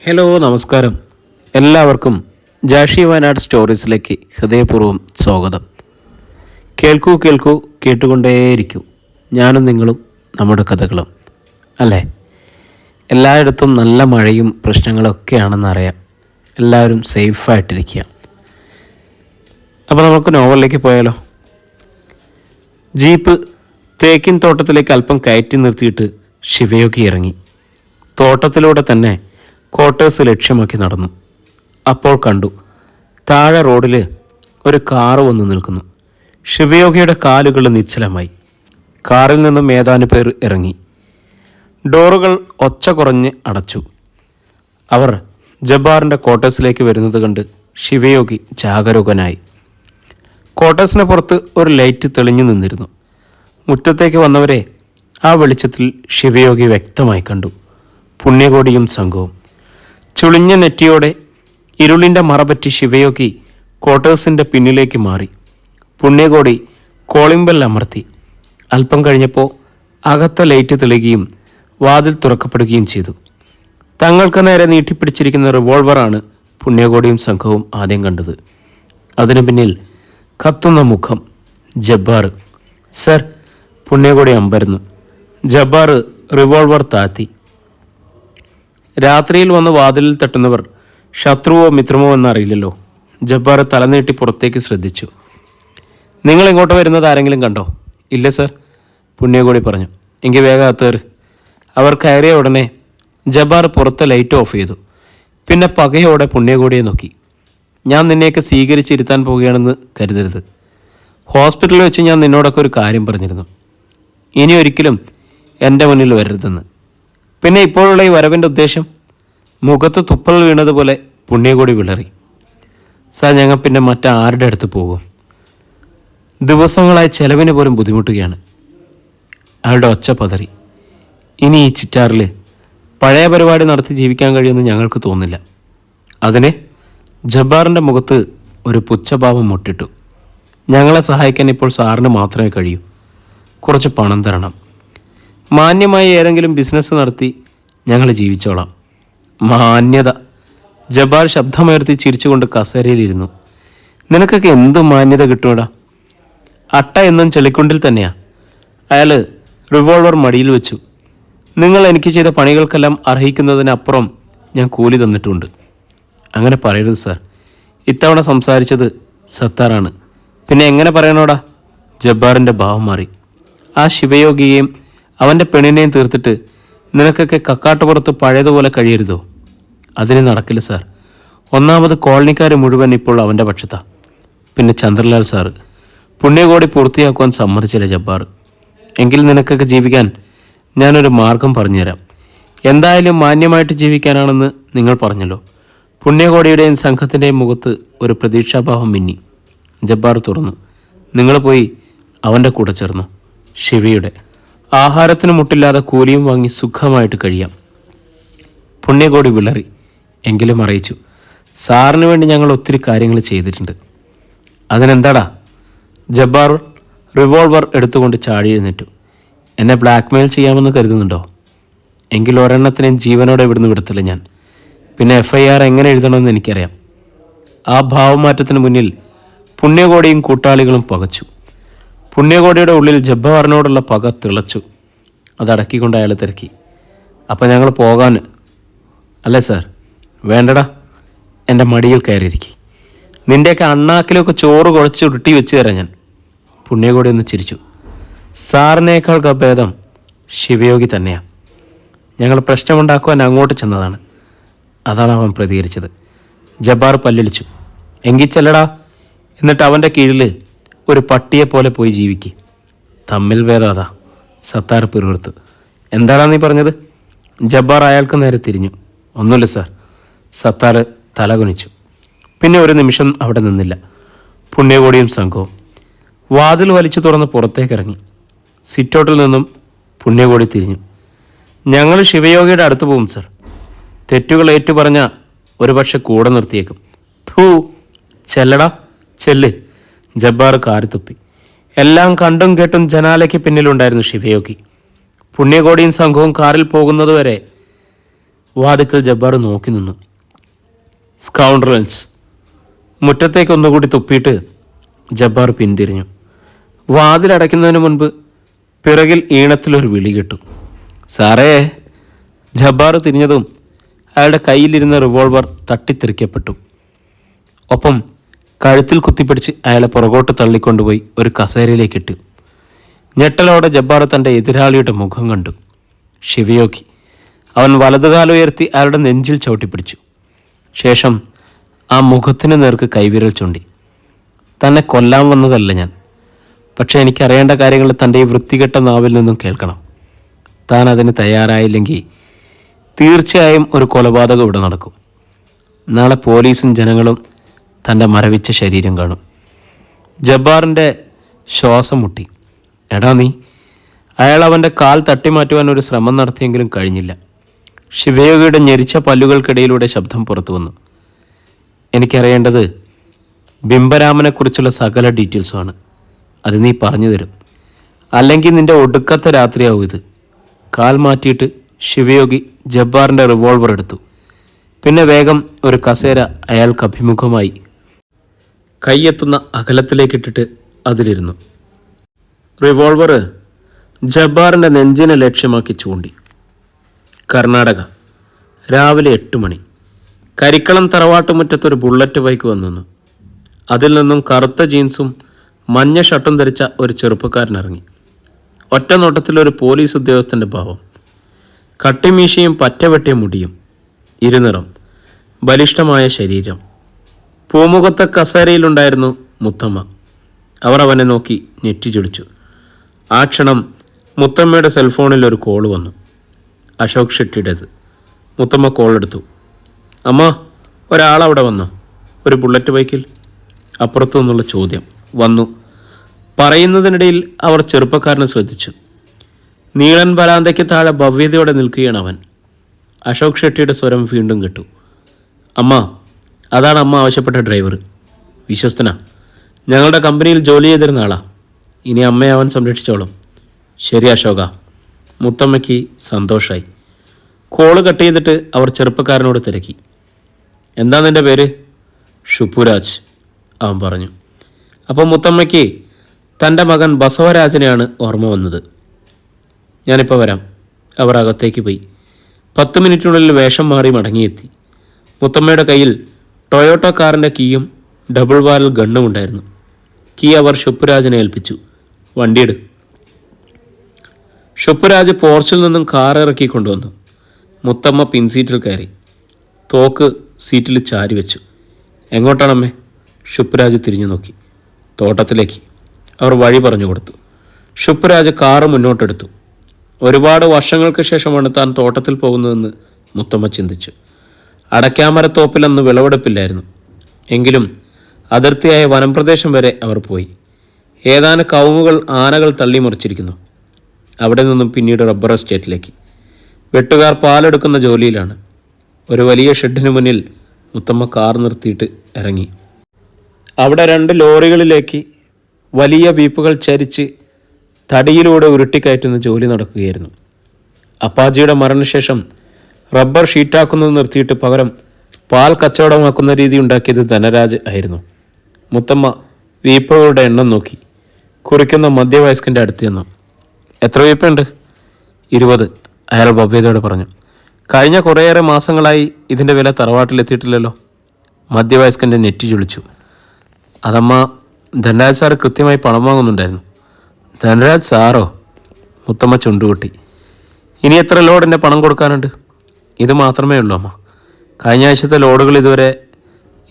Hello നമസ്കാരം. എല്ലാവർക്കും ജാഷി വയനാട് സ്റ്റോറീസിലേക്ക് ഹൃദയപൂർവ്വം സ്വാഗതം. കേൾക്കൂ കേട്ടുകൊണ്ടേയിരിക്കൂ. ഞാനും നിങ്ങളും നമ്മുടെ കഥകളും. അല്ലേ? എല്ലായിടത്തും നല്ല മഴയും പ്രശ്നങ്ങളൊക്കെയാണെന്നറിയാം. എല്ലാവരും സേഫായിട്ടിരിക്കുക. അപ്പോൾ നമുക്ക് നോവലിലേക്ക് പോയാലോ? ജീപ്പ് തേക്കിൻ തോട്ടത്തിലേക്ക് അല്പം കയറ്റി നിർത്തിയിട്ട് ശിവയോഗി ഇറങ്ങി. തോട്ടത്തിലൂടെ തന്നെ ക്വാർട്ടേഴ്സ് ലക്ഷ്യമാക്കി നടന്നു. അപ്പോൾ കണ്ടു, താഴെ റോഡിൽ ഒരു കാറ് വന്ന് നിൽക്കുന്നു. ശിവയോഗിയുടെ കാലുകൾ നിശ്ചലമായി. കാറിൽ നിന്നും ഏതാനും പേർ ഇറങ്ങി. ഡോറുകൾ ഒച്ച കുറഞ്ഞ് അടച്ചു. അവർ ജബ്ബാറിൻ്റെ ക്വാർട്ടേഴ്സിലേക്ക് വരുന്നത് കണ്ട് ശിവയോഗി ജാഗരൂകനായി. ക്വാർട്ടേഴ്സിന് പുറത്ത് ഒരു ലൈറ്റ് തെളിഞ്ഞു നിന്നിരുന്നു. മുറ്റത്തേക്ക് വന്നവരെ ആ വെളിച്ചത്തിൽ ശിവയോഗി വ്യക്തമായി കണ്ടു. പുണ്യകോടിയും സംഘവും. ചുളിഞ്ഞ നെറ്റിയോടെ ഇരുളിൻ്റെ മറപറ്റി ശിവയോഗി ക്വാർട്ടേഴ്സിൻ്റെ പിന്നിലേക്ക് മാറി. പുണ്യകോടി കോളിംഗ് ബെൽ അമർത്തി. അല്പം കഴിഞ്ഞപ്പോൾ അകത്ത ലൈറ്റ് തെളിയുകയും വാതിൽ തുറക്കപ്പെടുകയും ചെയ്തു. തങ്ങൾക്ക് നേരെ നീട്ടിപ്പിടിച്ചിരിക്കുന്ന റിവോൾവറാണ് പുണ്യകോടിയും സംഘവും ആദ്യം കണ്ടത്. അതിനു പിന്നിൽ കത്തുന്ന മുഖം. ജബ്ബാർ. സർ. പുണ്യകോടി അമ്പരന്നു. ജബ്ബാർ റിവോൾവർ താഴ്ത്തി. രാത്രിയിൽ വന്ന് വാതിലിൽ തട്ടുന്നവർ ശത്രുവോ മിത്രമോ എന്നറിയില്ലല്ലോ. ജബ്ബാർ തലനീട്ടി പുറത്തേക്ക് ശ്രദ്ധിച്ചു. നിങ്ങൾ ഇങ്ങോട്ട് വരുന്നത് ആരെങ്കിലും കണ്ടോ? ഇല്ല സർ, പുണ്യകോടി പറഞ്ഞു. എങ്കിൽ വേഗം അകത്തേറ്. അവർ കയറിയ ഉടനെ ജബ്ബാർ പുറത്തെ ലൈറ്റ് ഓഫ് ചെയ്തു. പിന്നെ പകയോടെ പുണ്യകോടിയെ നോക്കി. ഞാൻ നിന്നെയൊക്കെ സ്വീകരിച്ചിരുത്താൻ പോവുകയാണെന്ന് കരുതരുത്. ഹോസ്പിറ്റലിൽ വെച്ച് ഞാൻ നിന്നോടൊക്കെ ഒരു കാര്യം പറഞ്ഞിരുന്നു. ഇനി ഒരിക്കലും എൻ്റെ മുന്നിൽ വരരുതെന്ന്. പിന്നെ ഇപ്പോഴുള്ള ഈ വരവിൻ്റെ ഉദ്ദേശം? മുഖത്ത് തുപ്പൽ വീണതുപോലെ പുണ്യകോടി വിളറി. സാർ, ഞങ്ങൾ പിന്നെ മറ്റാരുടെ അടുത്ത് പോകും? ദിവസങ്ങളായി ചെലവിന് പോലും ബുദ്ധിമുട്ടുകയാണ്. അയാളുടെ ഒച്ച പതറി. ഇനി ഈ ചിറ്റാറിൽ പഴയ പരിപാടി നടത്തി ജീവിക്കാൻ കഴിയുമെന്ന് ഞങ്ങൾക്ക് തോന്നില്ല. അതിനെ ജബ്ബാറിൻ്റെ മുഖത്ത് ഒരു പുച്ഛഭാവം മുട്ടിട്ടു. ഞങ്ങളെ സഹായിക്കാൻ ഇപ്പോൾ സാറിന് മാത്രമേ കഴിയൂ. കുറച്ച് പണം തരണം. മാന്യമായി ഏതെങ്കിലും ബിസിനസ് നടത്തി ഞങ്ങൾ ജീവിച്ചോളാം. മാന്യത! ജബ്ബാർ ശബ്ദമുയർത്തി ചിരിച്ചുകൊണ്ട് കസേരയിലിരുന്നു. നിനക്കൊക്കെ എന്ത് മാന്യത കിട്ടൂടാ? അട്ട എന്നും ചെളിക്കുണ്ടിൽ തന്നെയാ. അയാൾ റിവോൾവർ മടിയിൽ വെച്ചു. നിങ്ങൾ എനിക്ക് ചെയ്ത പണികൾക്കെല്ലാം അർഹിക്കുന്നതിനപ്പുറം ഞാൻ കൂലി തന്നിട്ടുണ്ട്. അങ്ങനെ പറയരുത് സാർ. ഇത്തവണ സംസാരിച്ചത് സത്താറാണ്. പിന്നെ എങ്ങനെ പറയണോടാ? ജബ്ബാറിൻ്റെ ഭാവം മാറി. ആ ശിവയോഗിയെയും അവൻ്റെ പെണ്ണിനെയും തീർത്തിട്ട് നിനക്കൊക്കെ കക്കാട്ടുപുറത്ത് പഴയതുപോലെ കഴിയരുതോ? അതിന് നടക്കില്ല സാർ. ഒന്നാമത് കോളനിക്കാർ മുഴുവൻ ഇപ്പോൾ അവൻ്റെ പക്ഷത്താണ്. പിന്നെ ചന്ദ്രലാൽ സാറ്. പുണ്യകോടി പൂർത്തിയാക്കുവാൻ സമ്മതിച്ചില്ല ജബ്ബാർ. എങ്കിൽ നിനക്കൊക്കെ ജീവിക്കാൻ ഞാനൊരു മാർഗം പറഞ്ഞുതരാം. എന്തായാലും മാന്യമായിട്ട് ജീവിക്കാനാണെന്ന് നിങ്ങൾ പറഞ്ഞല്ലോ. പുണ്യകോടിയുടെയും സംഘത്തിൻ്റെയും മുഖത്ത് ഒരു പ്രതീക്ഷാഭാവം മിന്നി. ജബ്ബാർ തുറന്നു. നിങ്ങൾ പോയി അവൻ്റെ കൂടെ ചേർന്നു. ശിവയുടെ ആഹാരത്തിന് മുട്ടില്ലാതെ കൂലിയും വാങ്ങി സുഖമായിട്ട് കഴിയാം. പുണ്യകോടി വിളറി. എങ്കിലും അറിയിച്ചു, സാറിന് വേണ്ടി ഞങ്ങൾ ഒത്തിരി കാര്യങ്ങൾ ചെയ്തിട്ടുണ്ട്. അതിനെന്താടാ? ജബ്ബാർ റിവോൾവർ എടുത്തുകൊണ്ട് ചാടി എഴുന്നേറ്റു. എന്നെ ബ്ലാക്ക്മെയിൽ ചെയ്യാമെന്ന് കരുതുന്നുണ്ടോ? എങ്കിൽ ഒരെണ്ണത്തിനെയും ജീവനോടെ ഇവിടുന്ന് വിടത്തില്ല ഞാൻ. പിന്നെ FIR എങ്ങനെ എഴുതണമെന്ന് എനിക്കറിയാം. ആ ഭാവമാറ്റത്തിന് മുന്നിൽ പുണ്യകോടിയും കൂട്ടാളികളും പകച്ചു. പുണ്യകോടിയുടെ ഉള്ളിൽ ജബ്ബാറിനോടുള്ള പക തിളച്ചു. അതടക്കിക്കൊണ്ട് അയാൾ തിരക്കി. അപ്പം ഞങ്ങൾ പോകാൻ? അല്ലേ സാർ? വേണ്ടടാ, എൻ്റെ മടിയിൽ കയറിയിരിക്കി. നിൻ്റെയൊക്കെ അണ്ണാക്കിലൊക്കെ ചോറ് കുഴച്ച് ഉരുട്ടി വെച്ച് തരാം ഞാൻ. പുണ്യകോടി ഒന്ന് ചിരിച്ചു. സാറിനേക്കാൾ ഭേദം ശിവയോഗി തന്നെയാണ്. ഞങ്ങൾ പ്രശ്നമുണ്ടാക്കുവാൻ അങ്ങോട്ട് ചെന്നതാണ്. അതാണ് അവൻ പ്രതികരിച്ചത്. ജബ്ബാർ പല്ലിളിച്ചു. എങ്കിൽ ചെല്ലടാ, എന്നിട്ട് അവൻ്റെ കീഴിൽ ഒരു പട്ടിയെപ്പോലെ പോയി ജീവിക്ക്. തമ്മിൽ ഭേദാതാ. സത്താർ പിറുവിറുത്തു. എന്താടാ നീ പറഞ്ഞത്? ജബ്ബാർ അയാൾക്ക് നേരെ തിരിഞ്ഞു. ഒന്നുമില്ല സാർ. സത്താർ തലകുനിച്ചു. പിന്നെ ഒരു നിമിഷം അവിടെ നിന്നില്ല. പുണ്യകോടിയും സംഘവും വാതിൽ വലിച്ചു തുറന്ന് പുറത്തേക്കിറങ്ങി. സിറ്റൗട്ടിൽ നിന്നും പുണ്യകോടി തിരിഞ്ഞു. ഞങ്ങൾ ശിവയോഗിയുടെ അടുത്ത് പോകും സാർ. തെറ്റുകൾ ഏറ്റുപറഞ്ഞ ഒരുപക്ഷെ കൂടെ നിർത്തിയേക്കും. ഥൂ, ചെല്ലടാ, ചെല്ല്. ജബ്ബാർ കാറിത്തുപ്പി. എല്ലാം കണ്ടും കേട്ടും ജനാലയ്ക്ക് പിന്നിലുണ്ടായിരുന്നു ശിവയോഗി. പുണ്യകോടിയും സംഘവും കാറിൽ പോകുന്നതുവരെ വാതിക്കൽ ജബ്ബാർ നോക്കി നിന്നു. സ്കൗണ്ടറൽസ്. മുറ്റത്തേക്ക് ഒന്നുകൂടി തുപ്പിയിട്ട് ജബ്ബാർ പിന്തിരിഞ്ഞു. വാതിലടയ്ക്കുന്നതിന് മുൻപ് പിറകിൽ ഈണത്തിലൊരു വിളി കേട്ടു. സാറേ. ജബ്ബാർ തിരിഞ്ഞതും അയാളുടെ കയ്യിലിരുന്ന റിവോൾവർ തട്ടിത്തെറിക്കപ്പെട്ടു. ഒപ്പം കഴുത്തിൽ കുത്തിപ്പിടിച്ച് അയാളെ പുറകോട്ട് തള്ളിക്കൊണ്ടുപോയി ഒരു കസേരയിലേക്കിട്ടു. ഞെട്ടലോടെ ജബ്ബാർ തൻ്റെ എതിരാളിയുടെ മുഖം കണ്ടു. ശിവയോഗി. അവൻ വലതുകാലുയർത്തി അയാളുടെ നെഞ്ചിൽ ചവിട്ടിപ്പിടിച്ചു. ശേഷം ആ മുഖത്തിന് നേർക്ക് കൈവിരൽ ചൂണ്ടി. തന്നെ കൊല്ലാൻ വന്നതല്ല ഞാൻ. പക്ഷേ എനിക്കറിയേണ്ട കാര്യങ്ങൾ തൻ്റെ ഈ വൃത്തികെട്ട നാവിൽ നിന്നും കേൾക്കണം. താൻ അതിന് തയ്യാറായില്ലെങ്കിൽ തീർച്ചയായും ഒരു കൊലപാതകം ഇവിടെ നടക്കും. നാളെ പോലീസും ജനങ്ങളും തൻ്റെ മരവിച്ച ശരീരം കാണും. ജബ്ബാറിൻ്റെ ശ്വാസം മുട്ടി. എടാ നീ. അയാൾ അവൻ്റെ കാൽ തട്ടിമാറ്റുവാൻ ഒരു ശ്രമം നടത്തിയെങ്കിലും കഴിഞ്ഞില്ല. ശിവയോഗിയുടെ ഞെരിച്ച പല്ലുകൾക്കിടയിലൂടെ ശബ്ദം പുറത്തു വന്നു. എനിക്കറിയേണ്ടത് ബിംബരാമനെക്കുറിച്ചുള്ള സകല ഡീറ്റെയിൽസുമാണ്. അത് നീ പറഞ്ഞു തരും. അല്ലെങ്കിൽ നിൻ്റെ ഒടുക്കത്തെ രാത്രിയാവും ഇത്. കാൽ മാറ്റിയിട്ട് ശിവയോഗി ജബ്ബാറിൻ്റെ റിവോൾവർ എടുത്തു. പിന്നെ വേഗം ഒരു കസേര അയാൾക്ക് അഭിമുഖമായി കൈയെത്തുന്ന അകലത്തിലേക്കിട്ടിട്ട് അതിലിരുന്നു. റിവോൾവർ ജബ്ബാറിൻ്റെ നെഞ്ചിനെ ലക്ഷ്യമാക്കി ചൂണ്ടി. കർണാടക. രാവിലെ 8 മണി. കരിക്കളം തറവാട്ടുമുറ്റത്തൊരു ബുള്ളറ്റ് ബൈക്ക് വന്നു. അതിൽ നിന്നും കറുത്ത ജീൻസും മഞ്ഞ ഷർട്ടും ധരിച്ച ഒരു ചെറുപ്പക്കാരനിറങ്ങി. ഒറ്റ നോട്ടത്തിലൊരു പോലീസ് ഉദ്യോഗസ്ഥൻ്റെ ഭാവം. കട്ടിമീശയും പറ്റവെട്ടിയ മുടിയും. ഇരുനിറം. ബലിഷ്ഠമായ ശരീരം. പൂമുഖത്തെ കസേരയിലുണ്ടായിരുന്നു മുത്തമ്മ. അവർ അവനെ നോക്കി ഞെട്ടിച്ചുളിച്ചു. ആ ക്ഷണം മുത്തമ്മയുടെ സെൽഫോണിൽ ഒരു കോൾ വന്നു. അശോക് ഷെട്ടിയുടേത്. മുത്തമ്മ കോൾ എടുത്തു. അമ്മ, ഒരാളവിടെ വന്നോ? ഒരു ബുള്ളറ്റ് ബൈക്കിൽ. അപ്പുറത്തു നിന്നുള്ള ചോദ്യം. വന്നു. പറയുന്നതിനിടയിൽ അവർ ചെറുപ്പക്കാരനെ ശ്രദ്ധിച്ചു. നീളൻ വരാന്തയ്ക്ക് താഴെ ഭവ്യതയോടെ നിൽക്കുകയാണ് അവൻ. അശോക് ഷെട്ടിയുടെ സ്വരം വീണ്ടും കേട്ടു. അമ്മ, അതാണ് അമ്മ ആവശ്യപ്പെട്ട ഡ്രൈവർ. വിശ്വസ്തനാ. ഞങ്ങളുടെ കമ്പനിയിൽ ജോലി ചെയ്തിരുന്ന ആളാ. ഇനി അമ്മയെ അവൻ സംരക്ഷിച്ചോളും. ശരി അശോക. മുത്തമ്മയ്ക്ക് സന്തോഷമായി. കോള് കട്ട് ചെയ്തിട്ട് അവർ ചെറുപ്പക്കാരനോട് തിരക്കി. എന്താ നിൻ്റെ പേര്? ഷുപ്പുരാജ്, അവൻ പറഞ്ഞു. അപ്പോൾ മുത്തമ്മയ്ക്ക് തൻ്റെ മകൻ ബസവരാജനെയാണ് ഓർമ്മ വന്നത്. ഞാനിപ്പോൾ വരാം. അവർ അകത്തേക്ക് പോയി. 10 മിനിറ്റിനുള്ളിൽ വേഷം മാറി മടങ്ങിയെത്തി. മുത്തമ്മയുടെ കയ്യിൽ ടൊയോട്ടോ കാറിൻ്റെ കീയും ഡബിൾ ബാരൽ ഗണ്ണും ഉണ്ടായിരുന്നു. കീ അവർ ഷുപ്പുരാജിനെ ഏൽപ്പിച്ചു. വണ്ടിയെട്. ഷുപ്പുരാജ് പോർച്ചിൽ നിന്നും കാർ ഇറക്കി കൊണ്ടുവന്നു. മുത്തമ്മ പിൻസീറ്റിൽ കയറി. തോക്ക് സീറ്റിൽ ചാരി വെച്ചു. എങ്ങോട്ടാണമ്മേ? ഷുപ്പുരാജ് തിരിഞ്ഞു നോക്കി. തോട്ടത്തിലേക്ക്. അവർ വഴി പറഞ്ഞു കൊടുത്തു. ഷുപ്പുരാജ് കാറ് മുന്നോട്ടെടുത്തു. ഒരുപാട് വർഷങ്ങൾക്ക് ശേഷമാണ് താൻ തോട്ടത്തിൽ പോകുന്നതെന്ന് മുത്തമ്മ ചിന്തിച്ചു. അടയ്ക്കാമരത്തോപ്പിലന്ന് വിളവെടുപ്പില്ലായിരുന്നു. എങ്കിലും അതിർത്തിയായ വനംപ്രദേശം വരെ അവർ പോയി. ഏതാനും കവുങ്ങുകൾ ആനകൾ തള്ളിമറിച്ചിരിക്കുന്നു. അവിടെ നിന്നും പിന്നീട് റബ്ബർ എസ്റ്റേറ്റിലേക്ക്. വെട്ടുകാർ പാലെടുക്കുന്ന ജോലിയിലാണ്. ഒരു വലിയ ഷെഡിന് മുന്നിൽ മുത്തമ്മ കാർ നിർത്തിയിട്ട് ഇറങ്ങി. അവിടെ 2 ലോറികളിലേക്ക് വലിയ വീപ്പുകൾ ചരിച്ച് തടിയിലൂടെ ഉരുട്ടിക്കയറ്റുന്ന ജോലി നടക്കുകയായിരുന്നു. അപ്പാജിയുടെ മരണശേഷം റബ്ബർ ഷീറ്റാക്കുന്നത് നിർത്തിയിട്ട് പകരം പാൽ കച്ചവടമാക്കുന്ന രീതി ഉണ്ടാക്കിയത് ധനരാജ് ആയിരുന്നു. മുത്തമ്മ വീപ്പകളുടെ എണ്ണം നോക്കി. കുറിക്കുന്ന മധ്യവയസ്കൻ്റെ അടുത്ത് ചെന്നു. എത്ര വീപ്പുണ്ട്? 20, അയാൾ ഭവ്യതയോടെ പറഞ്ഞു. കഴിഞ്ഞ കുറേയേറെ മാസങ്ങളായി ഇതിൻ്റെ വില തറവാട്ടിലെത്തിയിട്ടില്ലല്ലോ. മധ്യവയസ്കൻ്റെ നെറ്റി ചുളിച്ചു. അതമ്മ, ധനരാജ് സാറ് കൃത്യമായി പണം വാങ്ങുന്നുണ്ടായിരുന്നു. ധനരാജ് സാറോ? മുത്തമ്മ ചുണ്ടുകൂട്ടി. ഇനി എത്ര ലോഡ് എൻ്റെ പണം കൊടുക്കാനുണ്ട്? ഇത് മാത്രമേ ഉള്ളൂ അമ്മ. കഴിഞ്ഞ ആഴ്ചത്തെ ലോഡുകൾ